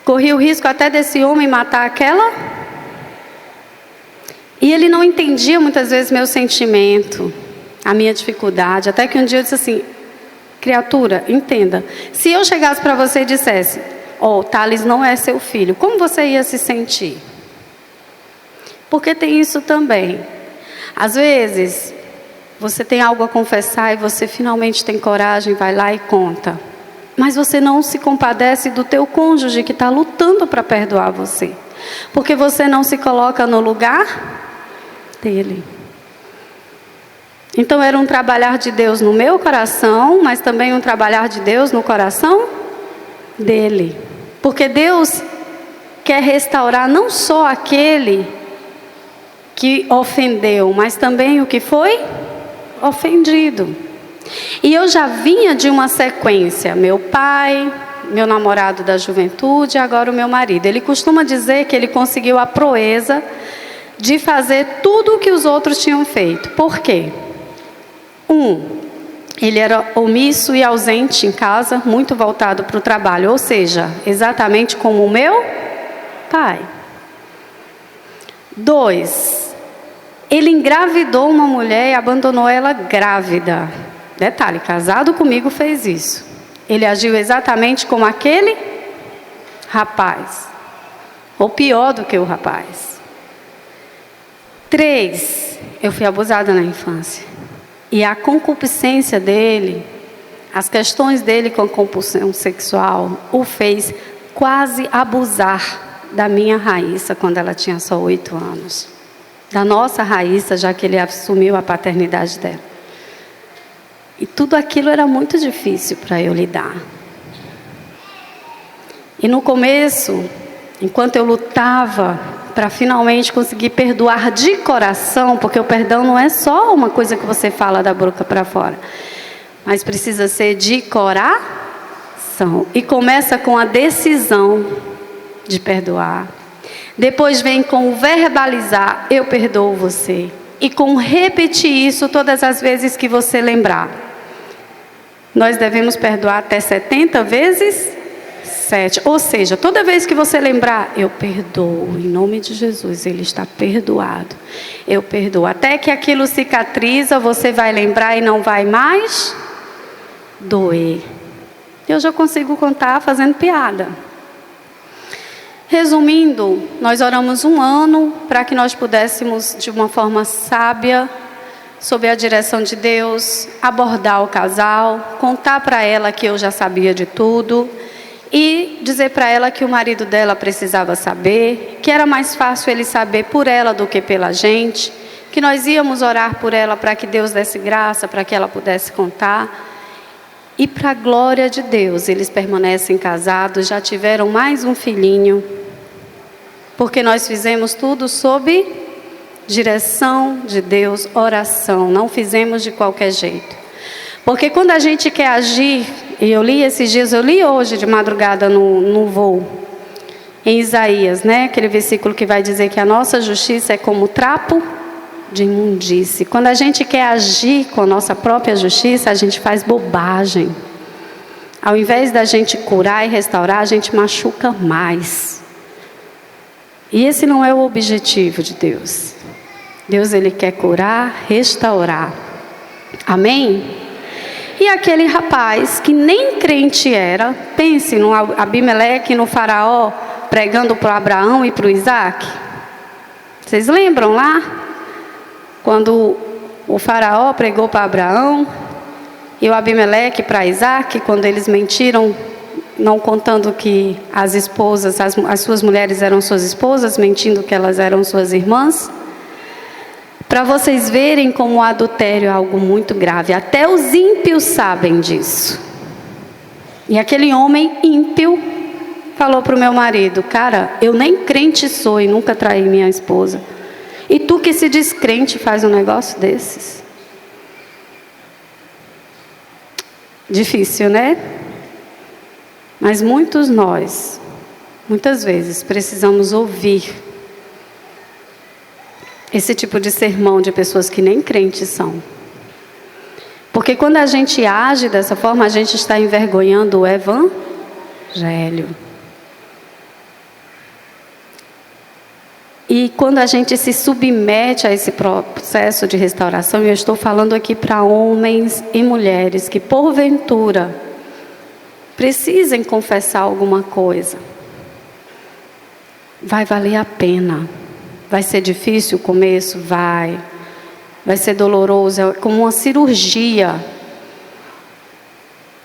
Corria o risco até desse homem matar aquela. E ele não entendia muitas vezes meu sentimento, a minha dificuldade. Até que um dia eu disse assim, criatura, entenda. Se eu chegasse para você e dissesse, Thales não é seu filho, como você ia se sentir? Porque tem isso também. Às vezes, você tem algo a confessar e você finalmente tem coragem, vai lá e conta. Mas você não se compadece do teu cônjuge que está lutando para perdoar você. Porque você não se coloca no lugar dele. Então era um trabalhar de Deus no meu coração, mas também um trabalhar de Deus no coração dele. Porque Deus quer restaurar não só aquele que ofendeu, mas também o que foi ofendido. E eu já vinha de uma sequência, meu pai, meu namorado da juventude, agora o meu marido. Ele costuma dizer que ele conseguiu a proeza de fazer tudo o que os outros tinham feito. Por quê? Ele era omisso e ausente em casa, muito voltado para o trabalho, ou seja, exatamente como o meu pai. 2, ele engravidou uma mulher e abandonou ela grávida. Detalhe, casado comigo fez isso. Ele agiu exatamente como aquele rapaz, ou pior do que o rapaz. 3, eu fui abusada na infância. E a concupiscência dele, as questões dele com a compulsão sexual, o fez quase abusar da minha Raíssa quando ela tinha só 8 anos. Da nossa Raíssa, já que ele assumiu a paternidade dela. E tudo aquilo era muito difícil para eu lidar. E no começo, enquanto eu lutava para finalmente conseguir perdoar de coração, porque o perdão não é só uma coisa que você fala da boca para fora, mas precisa ser de coração. E começa com a decisão de perdoar. Depois vem com o verbalizar, eu perdoo você. E com repetir isso todas as vezes que você lembrar. Nós devemos perdoar até 70 vezes 7. Ou seja, toda vez que você lembrar, eu perdoo, em nome de Jesus, ele está perdoado. Eu perdoo. Até que aquilo cicatriza, você vai lembrar e não vai mais doer. Eu já consigo contar fazendo piada. Resumindo, nós oramos 1 ano para que nós pudéssemos, de uma forma sábia, sob a direção de Deus, abordar o casal, contar para ela que eu já sabia de tudo e dizer para ela que o marido dela precisava saber, que era mais fácil ele saber por ela do que pela gente, que nós íamos orar por ela para que Deus desse graça, para que ela pudesse contar. E para a glória de Deus, eles permanecem casados, já tiveram mais um filhinho, porque nós fizemos tudo sob direção de Deus, oração, não fizemos de qualquer jeito. Porque quando a gente quer agir, e eu li esses dias, eu li hoje de madrugada no voo, em Isaías, né? Aquele versículo que vai dizer que a nossa justiça é como trapo de imundície. Quando a gente quer agir com a nossa própria justiça, a gente faz bobagem. Ao invés da gente curar e restaurar, a gente machuca mais. E esse não é o objetivo de Deus. Deus, ele quer curar, restaurar. Amém? E aquele rapaz que nem crente era, pense no Abimeleque, no faraó, pregando para Abraão e para o Isaac. Vocês lembram lá? Quando o faraó pregou para Abraão e o Abimeleque para Isaac, quando eles mentiram, não contando que as esposas, as suas mulheres eram suas esposas, mentindo que elas eram suas irmãs. Para vocês verem como o adultério é algo muito grave. Até os ímpios sabem disso. E aquele homem ímpio falou para o meu marido: cara, eu nem crente sou e nunca traí minha esposa. E tu que se diz crente faz um negócio desses? Difícil, né? Mas muitas vezes, precisamos ouvir esse tipo de sermão de pessoas que nem crentes são. Porque quando a gente age dessa forma, a gente está envergonhando o Evangelho. E quando a gente se submete a esse processo de restauração, eu estou falando aqui para homens e mulheres que porventura precisem confessar alguma coisa. Vai valer a pena. Vai ser difícil o começo? Vai. Vai ser doloroso, é como uma cirurgia.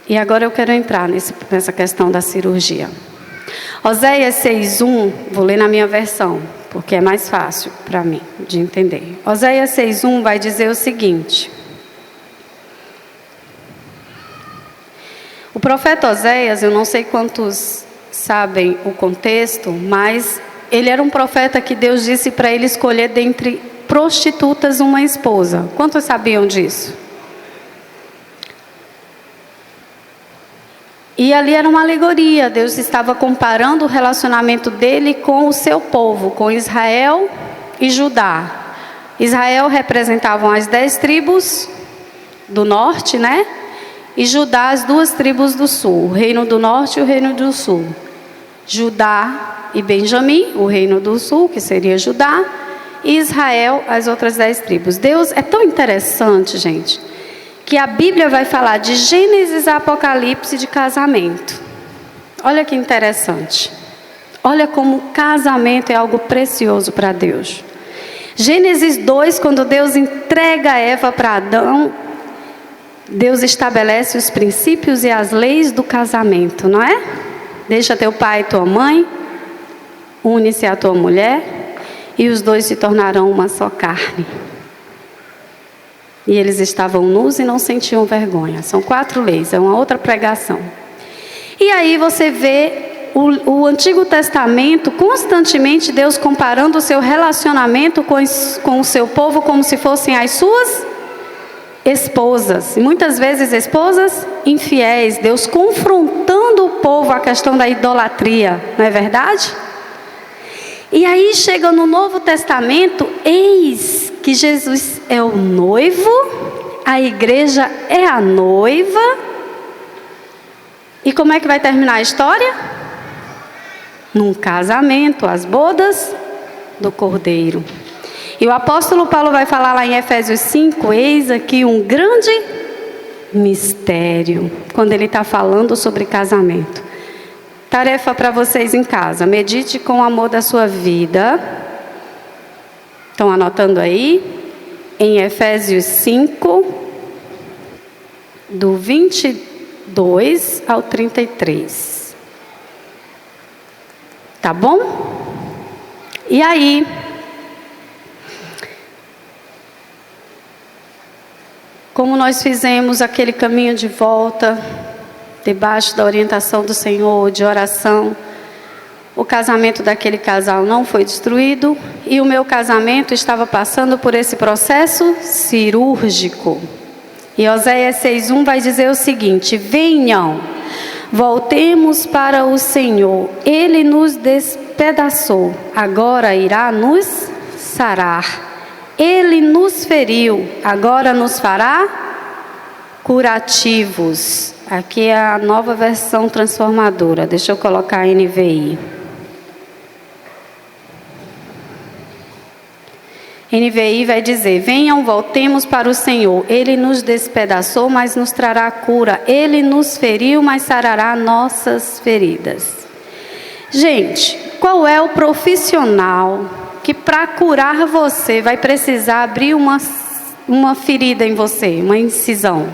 E agora eu quero entrar nessa questão da cirurgia. Oséias 6:1, vou ler na minha versão, porque é mais fácil para mim de entender. Oséias 6:1 vai dizer o seguinte: o profeta Oséias, eu não sei quantos sabem o contexto, mas ele era um profeta que Deus disse para ele escolher dentre prostitutas uma esposa. Quantos sabiam disso? E ali era uma alegoria. Deus estava comparando o relacionamento dele com o seu povo, com Israel e Judá. Israel representavam as 10 tribos do norte, né? E Judá as 2 tribos do sul, o reino do norte e o reino do sul. Judá e Benjamim, o reino do sul, que seria Judá, e Israel, as outras 10 tribos. Deus é tão interessante, gente, que a Bíblia vai falar de Gênesis a Apocalipse de casamento. Olha que interessante. Olha como o casamento é algo precioso para Deus. Gênesis 2, quando Deus entrega Eva para Adão, Deus estabelece os princípios e as leis do casamento, não é? Deixa teu pai e tua mãe, une-se à tua mulher, e os 2 se tornarão uma só carne. E eles estavam nus e não sentiam vergonha. São 4 leis, é uma outra pregação. E aí você vê o Antigo Testamento, constantemente Deus comparando o seu relacionamento com o seu povo como se fossem as suas esposas. E muitas vezes esposas infiéis. Deus confrontando o povo a questão da idolatria, não é verdade? E aí chega no Novo Testamento, eis que Jesus é o noivo, a igreja é a noiva. E como é que vai terminar a história? Num casamento, as bodas do Cordeiro. E o apóstolo Paulo vai falar lá em Efésios 5, eis aqui um grande mistério, quando ele está falando sobre casamento. Tarefa para vocês em casa, medite com o amor da sua vida. Estão anotando aí? Em Efésios 5, do 22 ao 33. Tá bom? E aí, como nós fizemos aquele caminho de volta, debaixo da orientação do Senhor, de oração, o casamento daquele casal não foi destruído e o meu casamento estava passando por esse processo cirúrgico. E Oséias 6:1 vai dizer o seguinte: venham, voltemos para o Senhor, Ele nos despedaçou, agora irá nos sarar. Ele nos feriu, agora nos fará curativos. Aqui é a nova versão transformadora. Deixa eu colocar a NVI. NVI vai dizer: venham, voltemos para o Senhor. Ele nos despedaçou, mas nos trará cura. Ele nos feriu, mas sarará nossas feridas. Gente, qual é o profissional que para curar você vai precisar abrir uma ferida em você, uma incisão?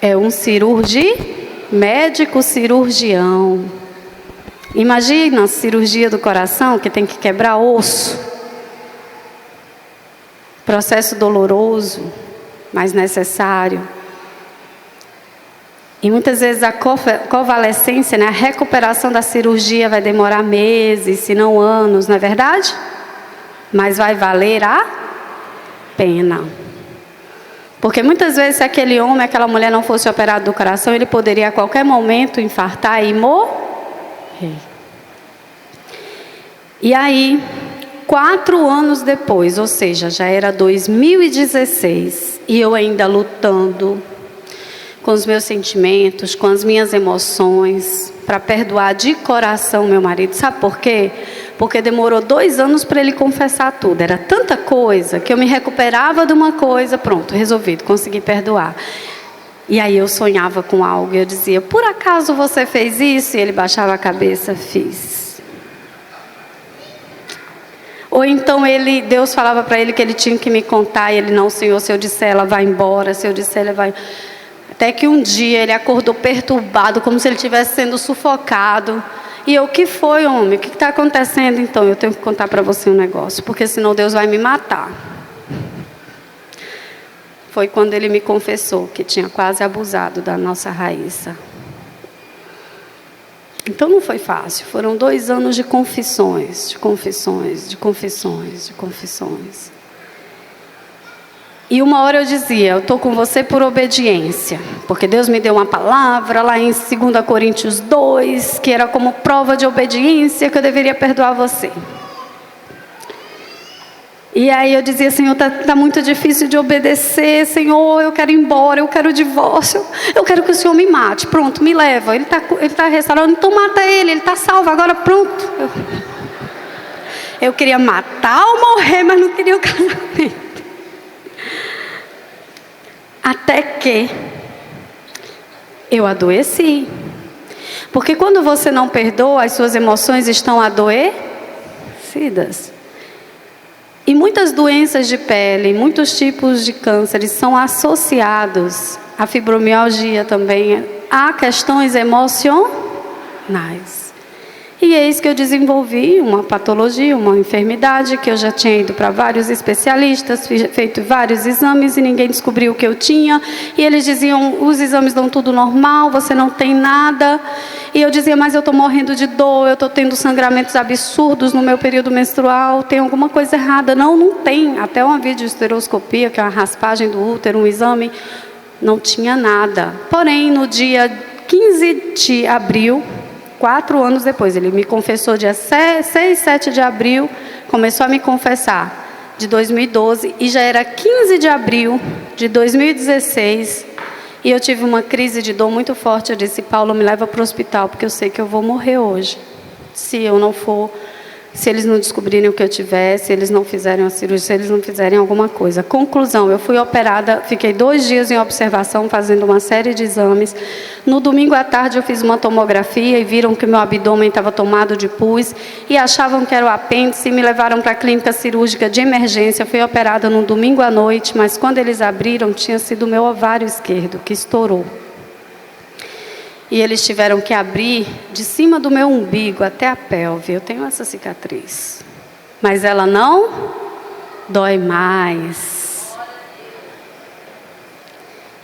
É um médico cirurgião. Imagina a cirurgia do coração que tem que quebrar osso. Processo doloroso, mas necessário. E muitas vezes a convalescência, né, a recuperação da cirurgia vai demorar meses, se não anos, não é verdade? Mas vai valer a pena. Porque muitas vezes se aquele homem, aquela mulher não fosse operado do coração, ele poderia a qualquer momento infartar e morrer. E aí, 4 anos depois, ou seja, já era 2016, e eu ainda lutando com os meus sentimentos, com as minhas emoções, para perdoar de coração meu marido. Sabe por quê? Porque demorou 2 anos para ele confessar tudo. Era tanta coisa que eu me recuperava de uma coisa, pronto, resolvido, consegui perdoar. E aí eu sonhava com algo e eu dizia, por acaso você fez isso? E ele baixava a cabeça, fiz. Ou então Deus falava para ele que ele tinha que me contar, e ele, não, Senhor, se eu disser ela vai embora, se eu disser ela vai... Até que um dia ele acordou perturbado, como se ele estivesse sendo sufocado. E eu, o que foi, homem? O que está acontecendo? Então, eu tenho que contar para você um negócio, porque senão Deus vai me matar. Foi quando ele me confessou que tinha quase abusado da nossa Raíssa. Então não foi fácil, foram 2 anos de confissões, de confissões, de confissões, de confissões. E uma hora eu dizia, eu estou com você por obediência, porque Deus me deu uma palavra lá em 2 Coríntios 2, que era como prova de obediência, que eu deveria perdoar você. E aí eu dizia, Senhor, tá muito difícil de obedecer, Senhor, eu quero ir embora, eu quero o divórcio, eu quero que o Senhor me mate, pronto, me leva, ele tá restaurando, então mata ele está salvo, agora pronto. Eu queria matar ou morrer, mas não queria o casamento. Até que eu adoeci. Porque quando você não perdoa, as suas emoções estão adoecidas. E muitas doenças de pele, muitos tipos de cânceres são associados à fibromialgia também, a questões emocionais. E eis que eu desenvolvi uma patologia, uma enfermidade, que eu já tinha ido para vários especialistas, feito vários exames e ninguém descobriu o que eu tinha. E eles diziam, os exames dão tudo normal, você não tem nada. E eu dizia, mas eu estou morrendo de dor, eu estou tendo sangramentos absurdos no meu período menstrual, tem alguma coisa errada. Não tem. Até uma videoesteroscopia, que é uma raspagem do útero, um exame, não tinha nada. Porém, no dia 15 de abril... 4 anos depois, ele me confessou dia 6, 7 de abril, começou a me confessar, de 2012, e já era 15 de abril de 2016, e eu tive uma crise de dor muito forte. Eu disse, Paulo, me leva para o hospital, porque eu sei que eu vou morrer hoje, se eu não for, se eles não descobrirem o que eu tiver, se eles não fizerem a cirurgia, se eles não fizerem alguma coisa. Conclusão, eu fui operada, fiquei 2 dias em observação, fazendo uma série de exames. No domingo à tarde eu fiz uma tomografia e viram que meu abdômen estava tomado de pus e achavam que era o apêndice e me levaram para a clínica cirúrgica de emergência. Fui operada no domingo à noite, mas quando eles abriram, tinha sido o meu ovário esquerdo, que estourou. E eles tiveram que abrir de cima do meu umbigo até a pelve. Eu tenho essa cicatriz, mas ela não dói mais.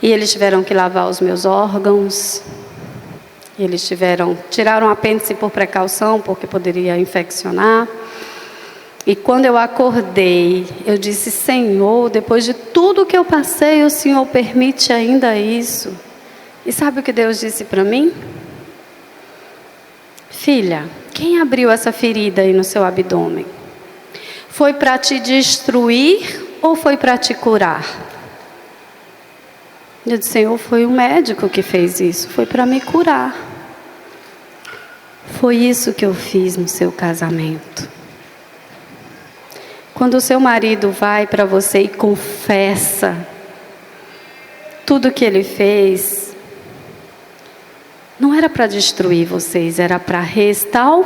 E eles tiveram que lavar os meus órgãos. Tiraram o apêndice por precaução, porque poderia infeccionar. E quando eu acordei, eu disse, Senhor, depois de tudo que eu passei, o Senhor permite ainda isso? E sabe o que Deus disse para mim? Filha, quem abriu essa ferida aí no seu abdômen? Foi para te destruir ou foi para te curar? Eu disse, Senhor, foi o médico que fez isso, foi para me curar. Foi isso que eu fiz no seu casamento. Quando o seu marido vai para você e confessa tudo que ele fez, não era para destruir vocês, era para restaurar,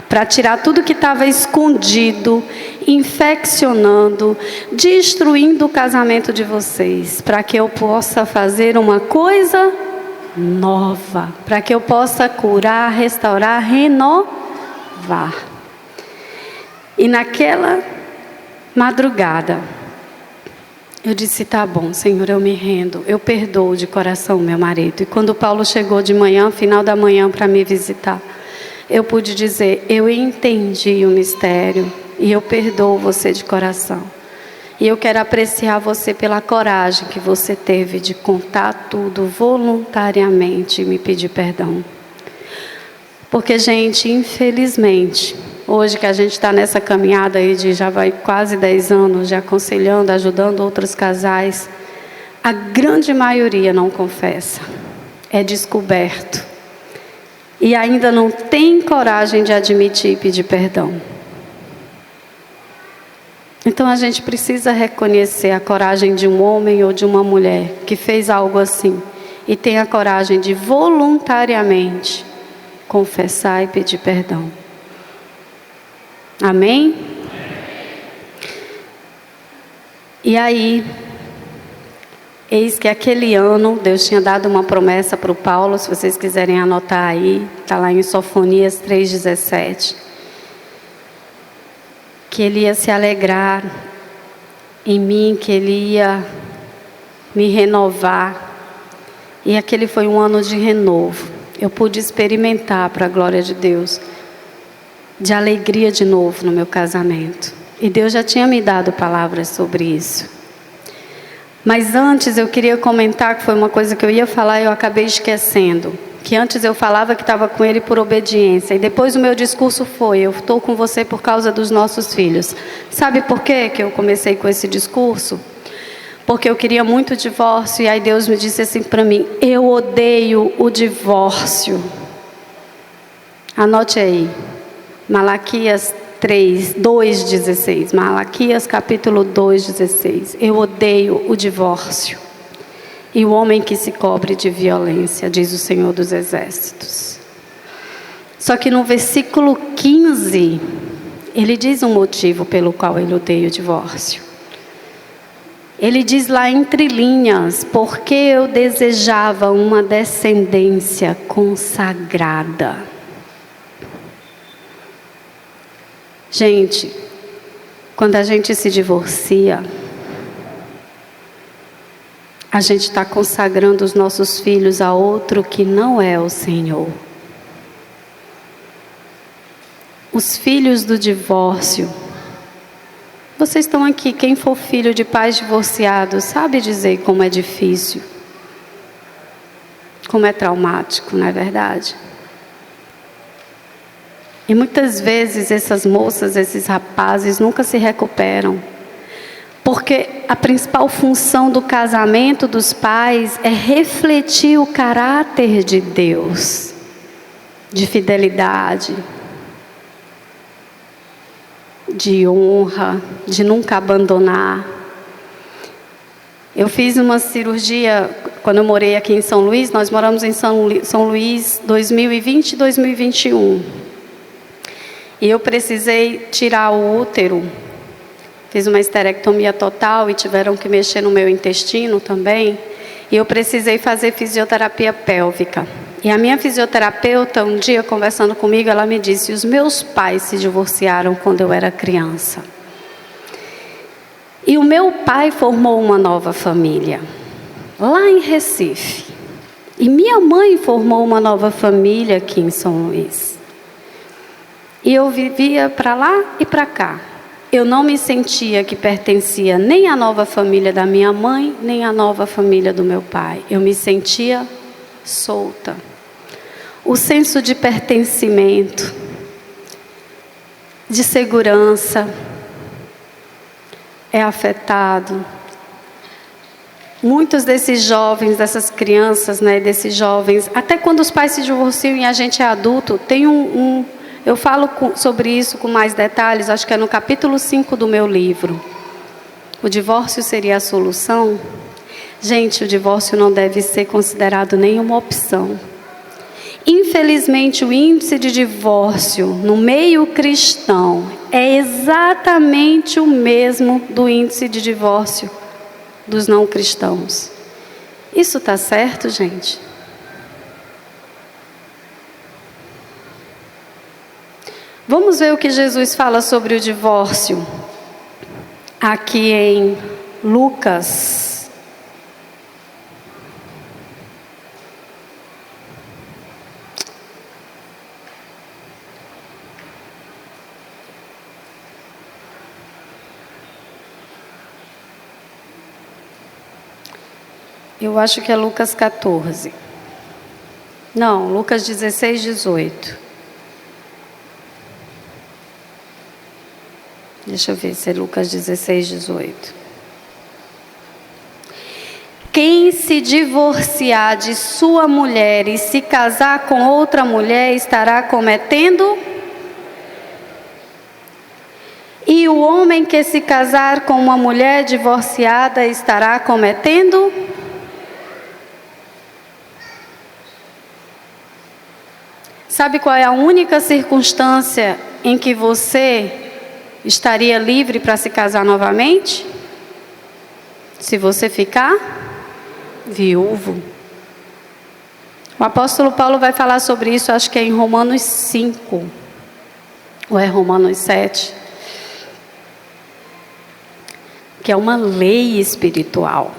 para tirar tudo que estava escondido, infeccionando, destruindo o casamento de vocês, para que eu possa fazer uma coisa nova, para que eu possa curar, restaurar, renovar. E naquela madrugada, Eu disse, tá bom, Senhor, eu me rendo, eu perdoo de coração meu marido. E quando Paulo chegou de manhã, final da manhã, para me visitar, eu pude dizer, eu entendi o mistério e eu perdoo você de coração. E eu quero apreciar você pela coragem que você teve de contar tudo voluntariamente e me pedir perdão. Porque, gente, infelizmente, hoje que a gente está nessa caminhada aí de já vai quase 10 anos, de aconselhando, ajudando outros casais, a grande maioria não confessa, é descoberto. E ainda não tem coragem de admitir e pedir perdão. Então a gente precisa reconhecer a coragem de um homem ou de uma mulher que fez algo assim e tem a coragem de voluntariamente confessar e pedir perdão. Amém? E aí, eis que aquele ano Deus tinha dado uma promessa para o Paulo, se vocês quiserem anotar aí, está lá em Sofonias 3,17. Que ele ia se alegrar em mim, que ele ia me renovar. E aquele foi um ano de renovo. Eu pude experimentar, para a glória de Deus, de alegria de novo no meu casamento. E Deus já tinha me dado palavras sobre isso. Mas antes eu queria comentar que foi uma coisa que eu ia falar e eu acabei esquecendo. Que antes eu falava que estava com ele por obediência. E depois o meu discurso foi, eu estou com você por causa dos nossos filhos. Sabe por quê que eu comecei com esse discurso? Porque eu queria muito divórcio. E aí Deus me disse assim para mim, eu odeio o divórcio. Anote aí. Malaquias 2,16. Malaquias capítulo 2,16. Eu odeio o divórcio. E o homem que se cobre de violência, diz o Senhor dos Exércitos. Só que no versículo 15, ele diz um motivo pelo qual ele odeia o divórcio. Ele diz lá entre linhas, porque eu desejava uma descendência consagrada. Gente, quando a gente se divorcia, a gente está consagrando os nossos filhos a outro que não é o Senhor. Os filhos do divórcio. Vocês estão aqui, quem for filho de pais divorciados, sabe dizer como é difícil. Como é traumático, não é verdade? E muitas vezes essas moças, esses rapazes nunca se recuperam. Porque a principal função do casamento dos pais é refletir o caráter de Deus, de fidelidade, de honra, de nunca abandonar. Eu fiz uma cirurgia, quando eu morei aqui em São Luís, nós moramos em São Luís 2020 e 2021. E eu precisei tirar o útero. Fiz uma esterectomia total e tiveram que mexer no meu intestino também. E eu precisei fazer fisioterapia pélvica. E a minha fisioterapeuta, um dia conversando comigo, ela me disse, os meus pais se divorciaram quando eu era criança. E o meu pai formou uma nova família, lá em Recife. E minha mãe formou uma nova família aqui em São Luís. E eu vivia para lá e para cá. Eu não me sentia que pertencia nem à nova família da minha mãe, nem à nova família do meu pai. Eu me sentia solta. O senso de pertencimento, de segurança, é afetado. Muitos desses jovens, dessas crianças, desses jovens, até quando os pais se divorciam e a gente é adulto, tem eu falo sobre isso com mais detalhes, acho que é no capítulo 5 do meu livro. O divórcio seria a solução? Gente, o divórcio não deve ser considerado nenhuma opção. Infelizmente, o índice de divórcio no meio cristão é exatamente o mesmo do índice de divórcio dos não cristãos. Isso está certo, gente? Vamos ver o que Jesus fala sobre o divórcio aqui em Lucas. Eu acho que é Lucas 14. Não, Lucas 16, 18. Deixa eu ver se é Lucas 16, 18. Quem se divorciar de sua mulher e se casar com outra mulher estará cometendo. E o homem que se casar com uma mulher divorciada estará cometendo. Sabe qual é a única circunstância em que você estaria livre para se casar novamente? Se você ficar viúvo. O apóstolo Paulo vai falar sobre isso, acho que é em Romanos 5, ou é Romanos 7, que é uma lei espiritual.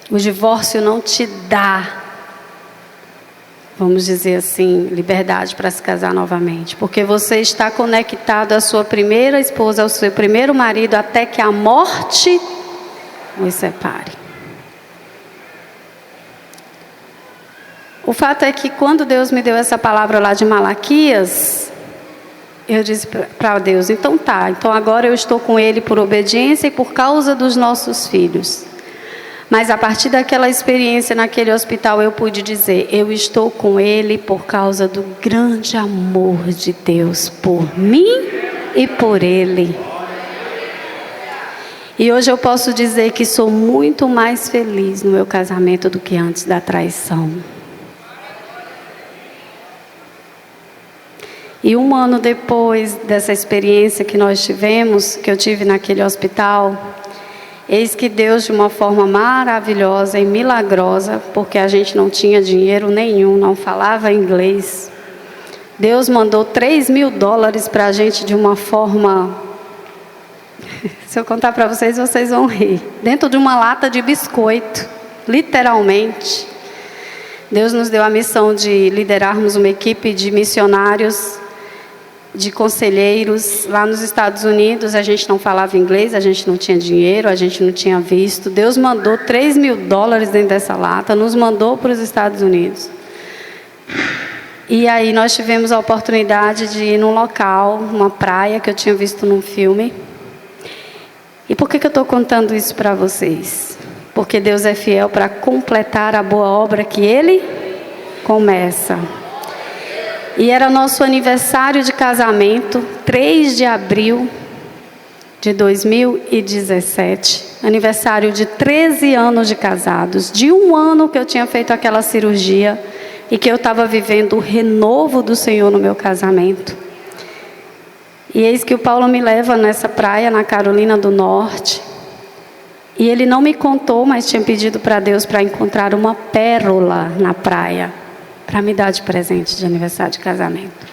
O divórcio não te dá, vamos dizer assim, liberdade para se casar novamente, porque você está conectado à sua primeira esposa, ao seu primeiro marido, até que a morte os separe. O fato é que quando Deus me deu essa palavra lá de Malaquias, eu disse para Deus, então agora eu estou com ele por obediência e por causa dos nossos filhos. Mas a partir daquela experiência naquele hospital eu pude dizer, eu estou com ele por causa do grande amor de Deus por mim e por ele. E hoje eu posso dizer que sou muito mais feliz no meu casamento do que antes da traição. E 1 ano depois dessa experiência que nós tivemos, que eu tive naquele hospital, eis que Deus, de uma forma maravilhosa e milagrosa, porque a gente não tinha dinheiro nenhum, não falava inglês, Deus mandou $3.000 para a gente de uma forma, se eu contar para vocês, vocês vão rir, dentro de uma lata de biscoito, literalmente. Deus nos deu a missão de liderarmos uma equipe de missionários, de conselheiros lá nos Estados Unidos. A gente não falava inglês, a gente não tinha dinheiro, a gente não tinha visto. Deus mandou $3.000 dentro dessa lata, nos mandou para os Estados Unidos. E aí nós tivemos a oportunidade de ir num local, uma praia que eu tinha visto num filme. E por que eu estou contando isso para vocês? Porque Deus é fiel para completar a boa obra que Ele começa. E era nosso aniversário de casamento, 3 de abril de 2017. Aniversário de 13 anos de casados. De 1 ano que eu tinha feito aquela cirurgia e que eu estava vivendo o renovo do Senhor no meu casamento. E eis que o Paulo me leva nessa praia, na Carolina do Norte. E ele não me contou, mas tinha pedido para Deus para encontrar uma pérola na praia, para me dar de presente de aniversário de casamento.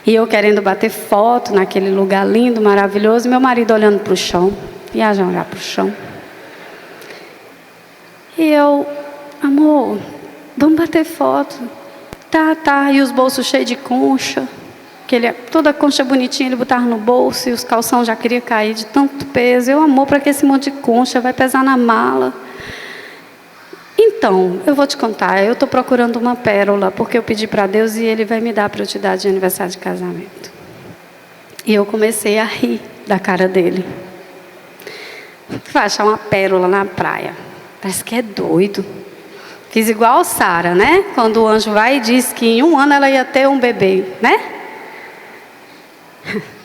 E eu querendo bater foto naquele lugar lindo, maravilhoso, e meu marido olhando para o chão, viajando olhar para o chão. E eu, amor, vamos bater foto. Tá, e os bolsos cheios de concha, toda a concha bonitinha ele botava no bolso, e os calção já queria cair de tanto peso. Eu, amor, para que esse monte de concha vai pesar na mala? Então, eu vou te contar, eu estou procurando uma pérola, porque eu pedi para Deus e Ele vai me dar para eu te dar de aniversário de casamento. E eu comecei a rir da cara dele. Vai achar uma pérola na praia, parece que é doido. Fiz igual a Sara, né? Quando o anjo vai e diz que em 1 ano ela ia ter um bebê, né?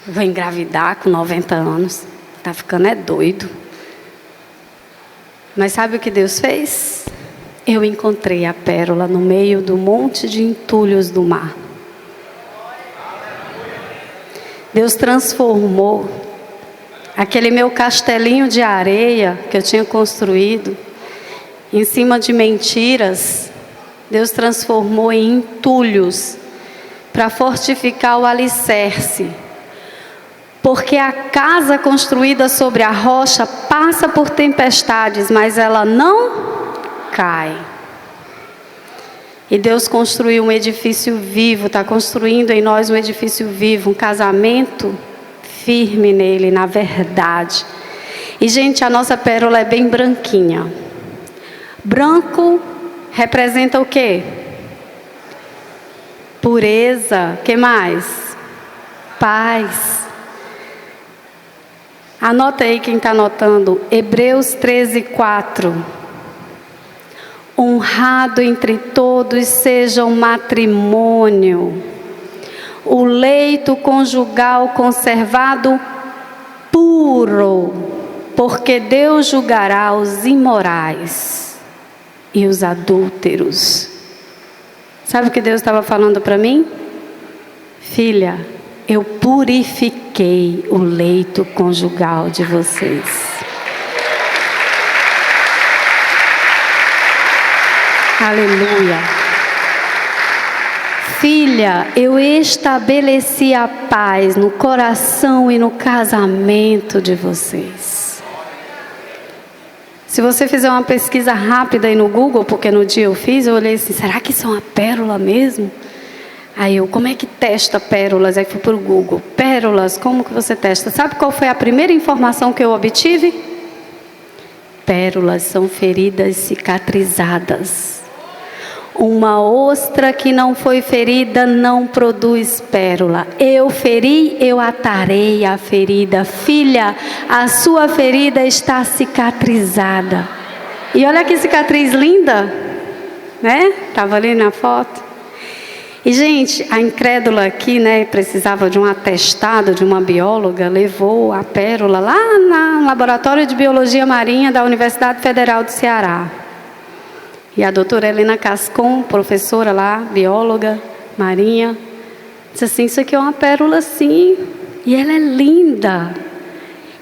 Vou engravidar com 90 anos, tá ficando é doido. Mas sabe o que Deus fez? Eu encontrei a pérola no meio do monte de entulhos do mar. Deus transformou aquele meu castelinho de areia que eu tinha construído em cima de mentiras. Deus transformou em entulhos para fortificar o alicerce. Porque a casa construída sobre a rocha passa por tempestades, mas ela não cai. E Deus construiu um edifício vivo, está construindo em nós um edifício vivo, um casamento firme nele, na verdade. E, gente, a nossa pérola é bem branquinha. Branco representa o quê? Pureza. O que mais? Paz. Anota aí quem está anotando. Hebreus 13:4. Honrado entre todos seja o matrimônio, o leito conjugal conservado puro, porque Deus julgará os imorais e os adúlteros. Sabe o que Deus estava falando para mim? Filha, eu purifiquei o leito conjugal de vocês. Aleluia. Filha, eu estabeleci a paz no coração e no casamento de vocês. Se você fizer uma pesquisa rápida aí no Google, porque no dia eu fiz, eu olhei assim, será que isso é uma pérola mesmo? Aí eu, como é que testa pérolas? Aí fui para o Google, pérolas, como que você testa? Sabe qual foi a primeira informação que eu obtive? Pérolas são feridas cicatrizadas. Uma ostra que não foi ferida não produz pérola. Eu feri, eu atarei a ferida. Filha, a sua ferida está cicatrizada. E olha que cicatriz linda, né? Estava ali na foto. E, gente, a incrédula aqui, né, precisava de um atestado de uma bióloga, levou a pérola lá no Laboratório de Biologia Marinha da Universidade Federal do Ceará. E a doutora Helena Cascon, professora lá, bióloga, marinha, disse assim, isso aqui é uma pérola sim, e ela é linda.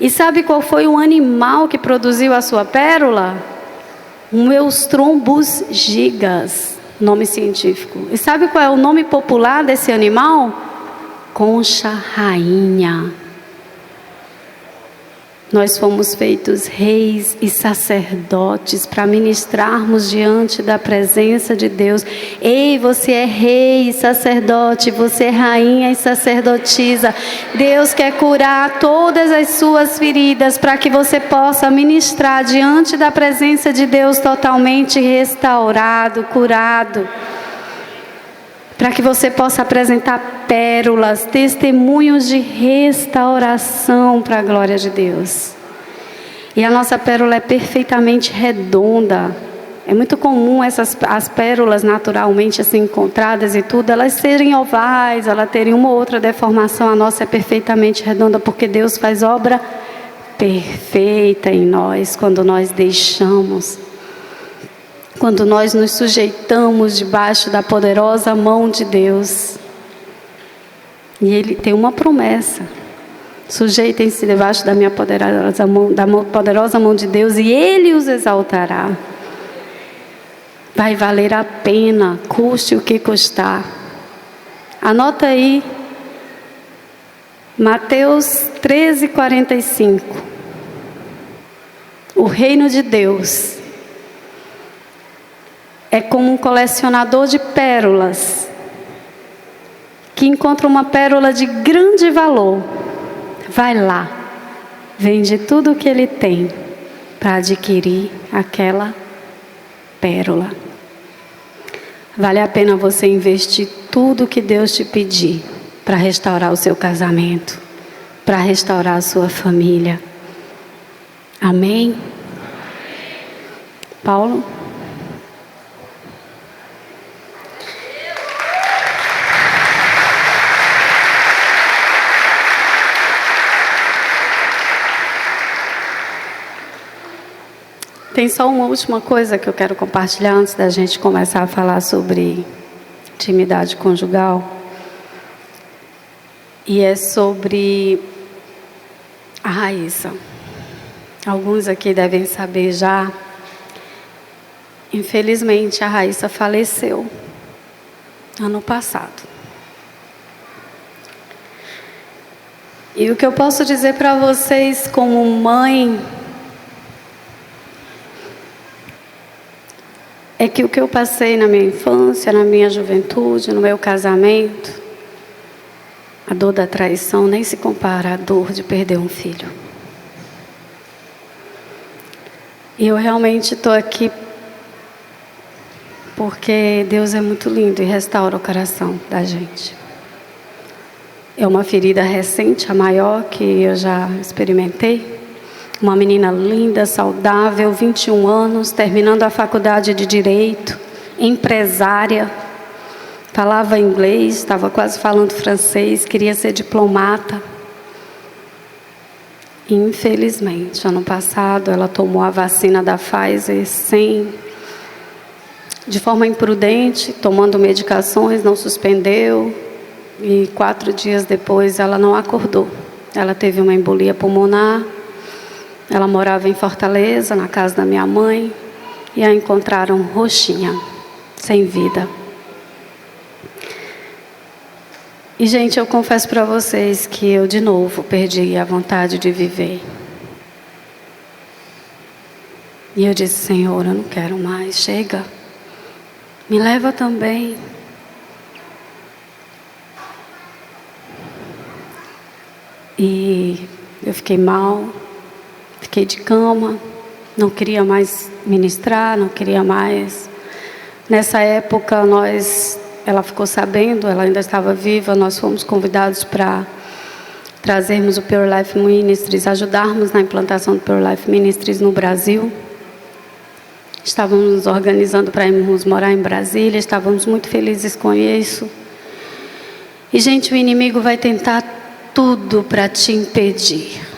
E sabe qual foi o animal que produziu a sua pérola? Um Eustrombus gigas, nome científico. E sabe qual é o nome popular desse animal? Concha rainha. Nós fomos feitos reis e sacerdotes para ministrarmos diante da presença de Deus. Ei, você é rei e sacerdote, você é rainha e sacerdotisa. Deus quer curar todas as suas feridas para que você possa ministrar diante da presença de Deus totalmente restaurado, curado. Para que você possa apresentar pérolas, testemunhos de restauração para a glória de Deus. E a nossa pérola é perfeitamente redonda. É muito comum as pérolas naturalmente assim encontradas e tudo, elas serem ovais, elas terem uma ou outra deformação. A nossa é perfeitamente redonda porque Deus faz obra perfeita em nós quando nós deixamos. Quando nós nos sujeitamos debaixo da poderosa mão de Deus. E Ele tem uma promessa. Sujeitem-se debaixo da minha poderosa mão de Deus e Ele os exaltará. Vai valer a pena, custe o que custar. Anota aí. Mateus 13:45. O reino de Deus é como um colecionador de pérolas que encontra uma pérola de grande valor. Vai lá, vende tudo o que ele tem para adquirir aquela pérola. Vale a pena você investir tudo o que Deus te pedir para restaurar o seu casamento, para restaurar a sua família. Amém? Paulo? Tem só uma última coisa que eu quero compartilhar antes da gente começar a falar sobre intimidade conjugal. E é sobre a Raíssa. Alguns aqui devem saber já. Infelizmente, a Raíssa faleceu ano passado. E o que eu posso dizer para vocês como mãe é que o que eu passei na minha infância, na minha juventude, no meu casamento, a dor da traição nem se compara à dor de perder um filho. E eu realmente estou aqui porque Deus é muito lindo e restaura o coração da gente. É uma ferida recente, a maior que eu já experimentei. Uma menina linda, saudável, 21 anos, terminando a faculdade de Direito, empresária, falava inglês, estava quase falando francês, queria ser diplomata. E, infelizmente, ano passado, ela tomou a vacina da Pfizer de forma imprudente, tomando medicações, não suspendeu. E 4 dias depois, ela não acordou. Ela teve uma embolia pulmonar. Ela morava em Fortaleza, na casa da minha mãe, e a encontraram roxinha, sem vida. E, gente, eu confesso para vocês que eu, de novo, perdi a vontade de viver. E eu disse: Senhor, eu não quero mais, chega. Me leva também. E eu fiquei mal. Fiquei de cama, não queria mais ministrar, não queria mais. Nessa época, ela ficou sabendo, ela ainda estava viva, nós fomos convidados para trazermos o Pure Life Ministries, ajudarmos na implantação do Pure Life Ministries no Brasil. Estávamos nos organizando para irmos morar em Brasília, estávamos muito felizes com isso. E, gente, o inimigo vai tentar tudo para te impedir.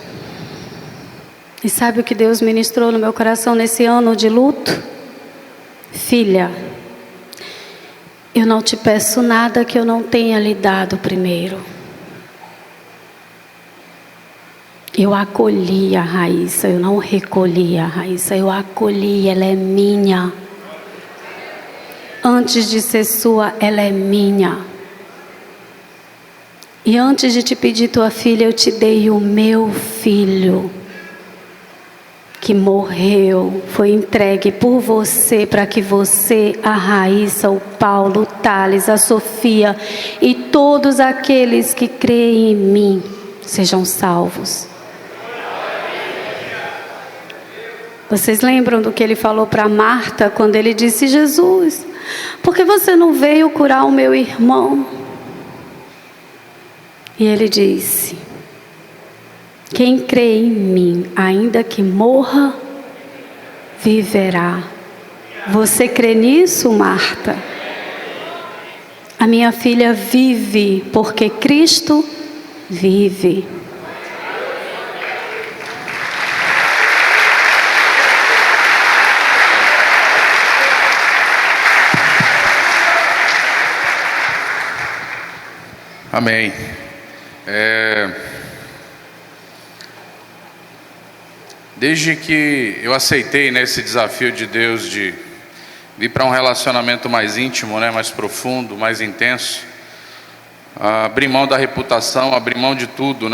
E sabe o que Deus ministrou no meu coração nesse ano de luto? Filha, eu não te peço nada que eu não tenha lhe dado primeiro. Eu acolhi a Raíssa, eu não recolhi a Raíssa, eu acolhi, ela é minha. Antes de ser sua, ela é minha. E antes de te pedir tua filha, eu te dei o meu filho, que morreu, foi entregue por você, para que você, a Raíssa, o Paulo, o Thales, a Sofia e todos aqueles que creem em mim sejam salvos. Vocês lembram do que ele falou para Marta quando ele disse: Jesus, por que você não veio curar o meu irmão? E ele disse: quem crê em mim, ainda que morra, viverá. Você crê nisso, Marta? A minha filha vive porque Cristo vive. Amém. Desde que eu aceitei esse desafio de Deus de vir para um relacionamento mais íntimo, mais profundo, mais intenso, abrir mão da reputação, abrir mão de tudo,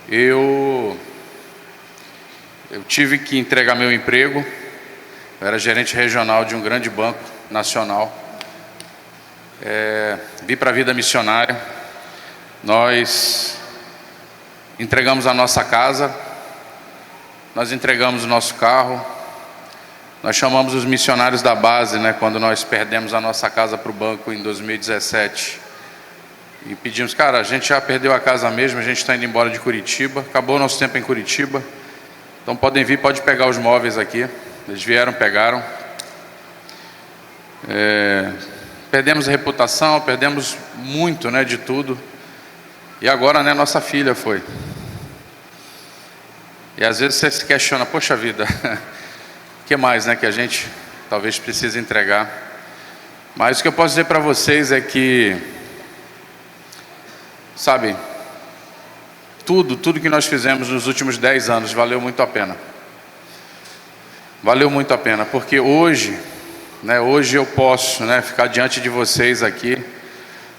eu tive que entregar meu emprego. Eu era gerente regional de um grande banco nacional. Vim para a vida missionária. Nós entregamos a nossa casa. Nós entregamos o nosso carro. Nós chamamos os missionários da base, quando nós perdemos a nossa casa para o banco em 2017. E pedimos: cara, a gente já perdeu a casa mesmo, a gente está indo embora de Curitiba. Acabou o nosso tempo em Curitiba. Então podem vir, pode pegar os móveis aqui. Eles vieram, pegaram. Perdemos a reputação, perdemos muito, de tudo. E agora, nossa filha foi. E às vezes você se questiona: poxa vida, o que mais, que a gente talvez precise entregar? Mas o que eu posso dizer para vocês é que, sabe, tudo que nós fizemos nos últimos 10 anos valeu muito a pena. Valeu muito a pena, porque hoje eu posso, ficar diante de vocês aqui,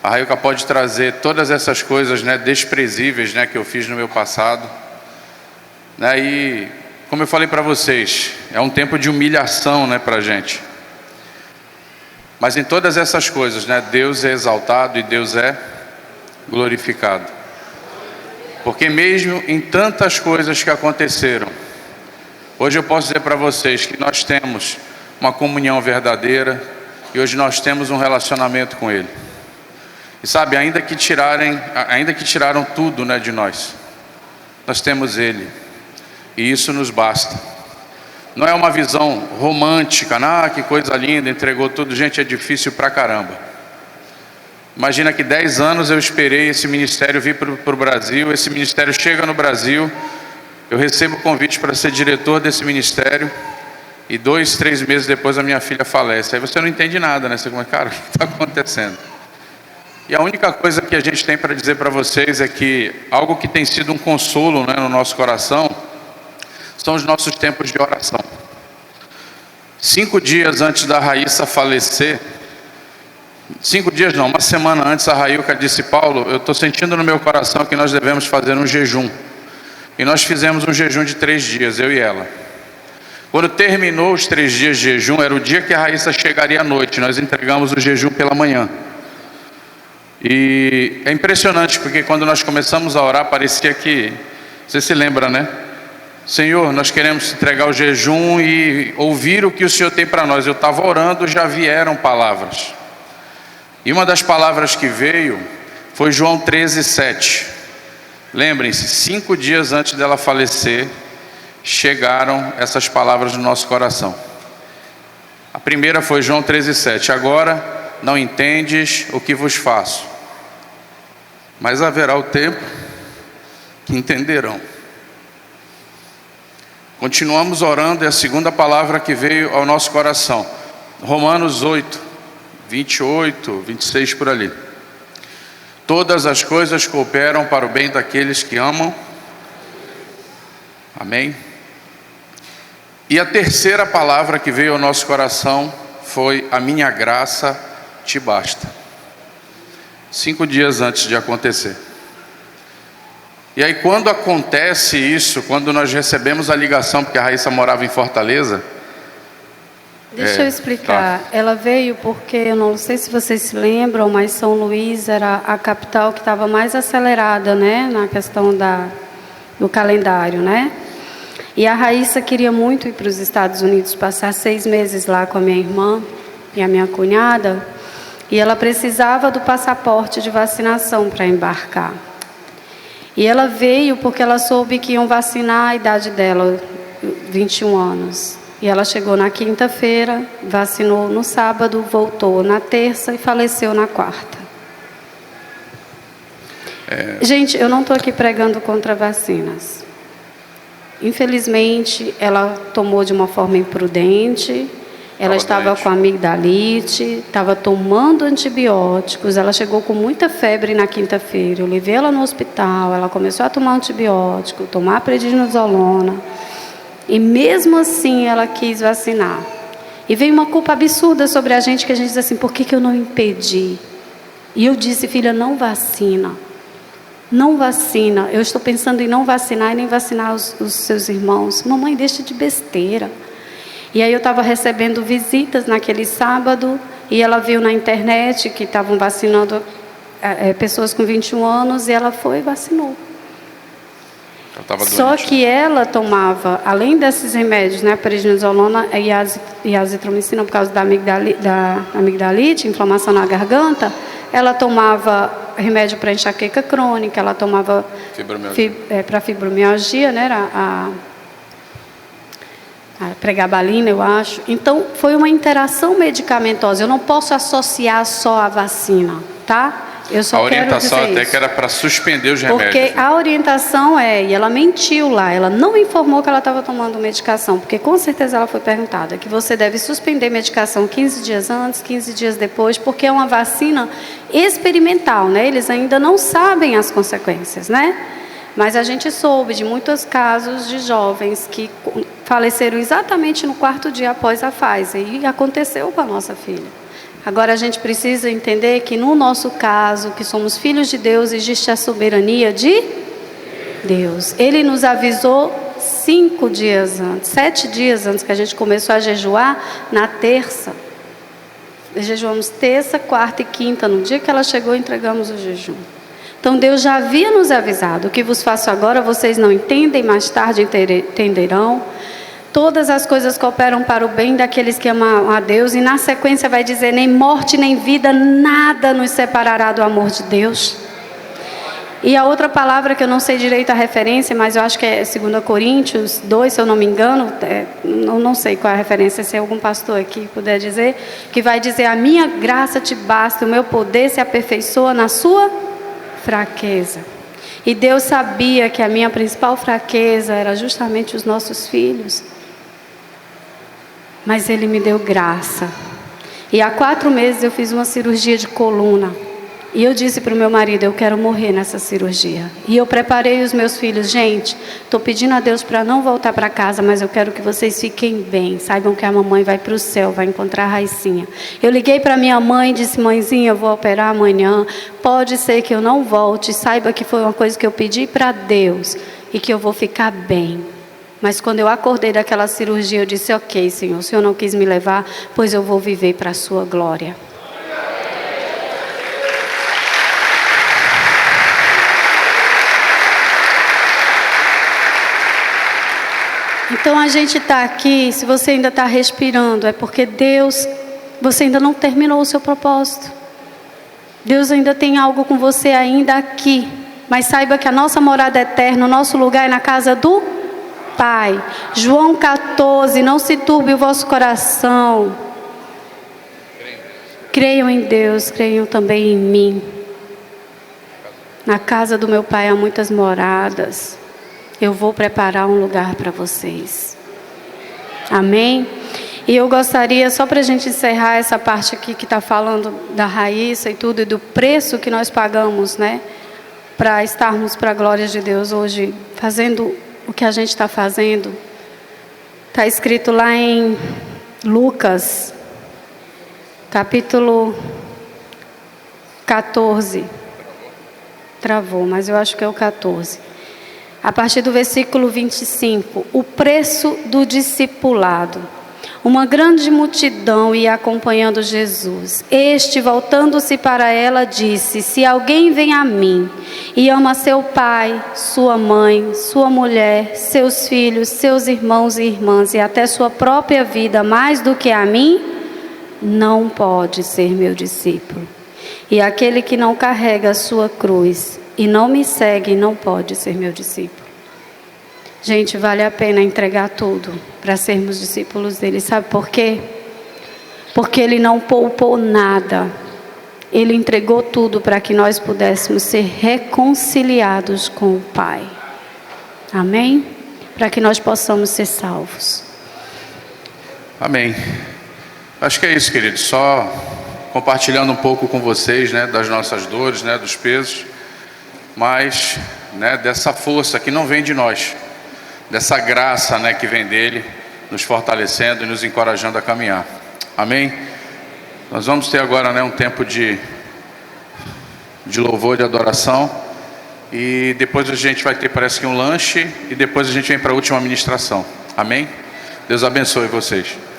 A Railka pode trazer todas essas coisas, né, desprezíveis, né, que eu fiz no meu passado, né, e como eu falei para vocês, é um tempo de humilhação, né, para a gente. Mas em todas essas coisas, né, Deus é exaltado e Deus é glorificado. Porque mesmo em tantas coisas que aconteceram, hoje eu posso dizer para vocês que nós temos uma comunhão verdadeira e hoje nós temos um relacionamento com Ele. E sabe, ainda que tiraram tudo, né, de nós temos Ele. E isso nos basta. Não é uma visão romântica, que coisa linda, entregou tudo. Gente, é difícil pra caramba. Imagina que 10 anos eu esperei esse ministério vir para o Brasil. Esse ministério chega no Brasil, eu recebo o convite para ser diretor desse ministério, e 2, 3 meses depois a minha filha falece. Aí você não entende nada, né? Você fala, cara, o que está acontecendo? E a única coisa que a gente tem para dizer para vocês é que algo que tem sido um consolo, né, no nosso coração, são os nossos tempos de oração. 5 dias antes da Raíssa falecer, 5 dias não, uma semana antes, a Railka disse: Paulo, eu estou sentindo no meu coração que nós devemos fazer um jejum. E nós fizemos um jejum de 3 dias, eu e ela. Quando terminou os 3 dias de jejum, era o dia que a Raíssa chegaria à noite. Nós entregamos o jejum pela manhã. E é impressionante, porque quando nós começamos a orar, parecia que, você se lembra, né? Senhor, nós queremos entregar o jejum e ouvir o que o Senhor tem para nós. Eu estava orando, já vieram palavras. E uma das palavras que veio foi João 13:7. Lembrem-se, 5 dias antes dela falecer, chegaram essas palavras no nosso coração. A primeira foi João 13:7. Agora não entendes o que vos faço, mas haverá o tempo que entenderão. Continuamos orando, e a segunda palavra que veio ao nosso coração, Romanos 8, 28, 26 por ali. Todas as coisas cooperam para o bem daqueles que amam. Amém? E a terceira palavra que veio ao nosso coração foi: a minha graça te basta. 5 dias antes de acontecer. E aí quando acontece isso, quando nós recebemos a ligação, porque a Raíssa morava em Fortaleza. Deixa eu explicar. Tá. Ela veio porque, eu não sei se vocês se lembram, mas São Luís era a capital que estava mais acelerada, né, na questão do calendário, né? E a Raíssa queria muito ir para os Estados Unidos, passar 6 meses lá com a minha irmã e a minha cunhada, e ela precisava do passaporte de vacinação para embarcar. E ela veio porque ela soube que iam vacinar a idade dela, 21 anos. E ela chegou na quinta-feira, vacinou no sábado, voltou na terça e faleceu na quarta. Gente, eu não estou aqui pregando contra vacinas. Infelizmente, ela tomou de uma forma imprudente. Ela estava com amigdalite, estava tomando antibióticos. Ela chegou com muita febre na quinta-feira. Eu levei ela no hospital, ela começou a tomar antibiótico, tomar prednisolona. E mesmo assim ela quis vacinar. E veio uma culpa absurda sobre a gente, que a gente diz assim: por que eu não impedi? E eu disse: filha, não vacina. Não vacina. Eu estou pensando em não vacinar e nem vacinar os seus irmãos. Mamãe, deixa de besteira. E aí eu estava recebendo visitas naquele sábado, e ela viu na internet que estavam vacinando pessoas com 21 anos, e ela foi e vacinou. Só que ela tomava, além desses remédios, né, prednisolona e azitromicina, por causa da amigdalite, inflamação na garganta, ela tomava remédio para enxaqueca crônica, ela tomava para fibromialgia, né, a pregabalina, eu acho. Então, foi uma interação medicamentosa. Eu não posso associar só a vacina, tá? Eu só a orientação quero dizer até isso. Que era para suspender os remédios. Porque a orientação e ela mentiu lá, ela não informou que ela estava tomando medicação, porque com certeza ela foi perguntada que você deve suspender medicação 15 dias antes, 15 dias depois, porque é uma vacina experimental, né? Eles ainda não sabem as consequências, né? Mas a gente soube de muitos casos de jovens que faleceram exatamente no 4º dia após a Pfizer, e aconteceu com a nossa filha. Agora a gente precisa entender que no nosso caso, que somos filhos de Deus, existe a soberania de Deus. Ele nos avisou 5 dias antes, 7 dias antes que a gente começou a jejuar, na terça. Jejuamos terça, quarta e quinta. No dia que ela chegou, entregamos o jejum. Então Deus já havia nos avisado: o que vos faço agora vocês não entendem, mais tarde entenderão. Todas as coisas cooperam para o bem daqueles que amam a Deus. E na sequência vai dizer: nem morte nem vida, nada nos separará do amor de Deus. E a outra palavra que eu não sei direito a referência, mas eu acho que é 2 Coríntios 2, se eu não me engano, não sei qual é a referência, se algum pastor aqui puder dizer, que vai dizer: a minha graça te basta, o meu poder se aperfeiçoa na sua fraqueza. E Deus sabia que a minha principal fraqueza era justamente os nossos filhos. Mas Ele me deu graça. E há 4 meses eu fiz uma cirurgia de coluna. E eu disse para o meu marido: eu quero morrer nessa cirurgia. E eu preparei os meus filhos: gente, estou pedindo a Deus para não voltar para casa, mas eu quero que vocês fiquem bem. Saibam que a mamãe vai para o céu, vai encontrar a Raicinha. Eu liguei para minha mãe e disse: mãezinha, eu vou operar amanhã. Pode ser que eu não volte. Saiba que foi uma coisa que eu pedi para Deus e que eu vou ficar bem. Mas quando eu acordei daquela cirurgia, eu disse: ok, Senhor, o Senhor não quis me levar, pois eu vou viver para a sua glória. Então a gente está aqui, se você ainda está respirando, é porque Deus, você ainda não terminou o seu propósito. Deus ainda tem algo com você ainda aqui. Mas saiba que a nossa morada eterna, o nosso lugar é na casa do Pai. João 14, não se turbe o vosso coração. Creiam em Deus, creiam também em mim. Na casa do meu Pai há muitas moradas. Eu vou preparar um lugar para vocês. Amém? E eu gostaria, só para a gente encerrar essa parte aqui que está falando da Raíssa e tudo, e do preço que nós pagamos, né? Para estarmos para a glória de Deus hoje, fazendo o que a gente está fazendo. Está escrito lá em Lucas, capítulo 14. Travou, mas eu acho que é o 14. A partir do versículo 25, o preço do discipulado. Uma grande multidão ia acompanhando Jesus. Este, voltando-se para ela, disse: se alguém vem a mim e ama seu pai, sua mãe, sua mulher, seus filhos, seus irmãos e irmãs e até sua própria vida mais do que a mim, não pode ser meu discípulo. E aquele que não carrega a sua cruz e não me segue, não pode ser meu discípulo. Gente, vale a pena entregar tudo para sermos discípulos dele. Sabe por quê? Porque ele não poupou nada. Ele entregou tudo para que nós pudéssemos ser reconciliados com o Pai. Amém? Para que nós possamos ser salvos. Amém. Acho que é isso, queridos. Só compartilhando um pouco com vocês, né, das nossas dores, né, dos pesos. Mas, né, dessa força que não vem de nós, dessa graça, né, que vem dele, nos fortalecendo e nos encorajando a caminhar. Amém? Nós vamos ter agora, né, um tempo de louvor, de adoração, e depois a gente vai ter, parece que um lanche, e depois a gente vem para a última ministração. Amém? Deus abençoe vocês.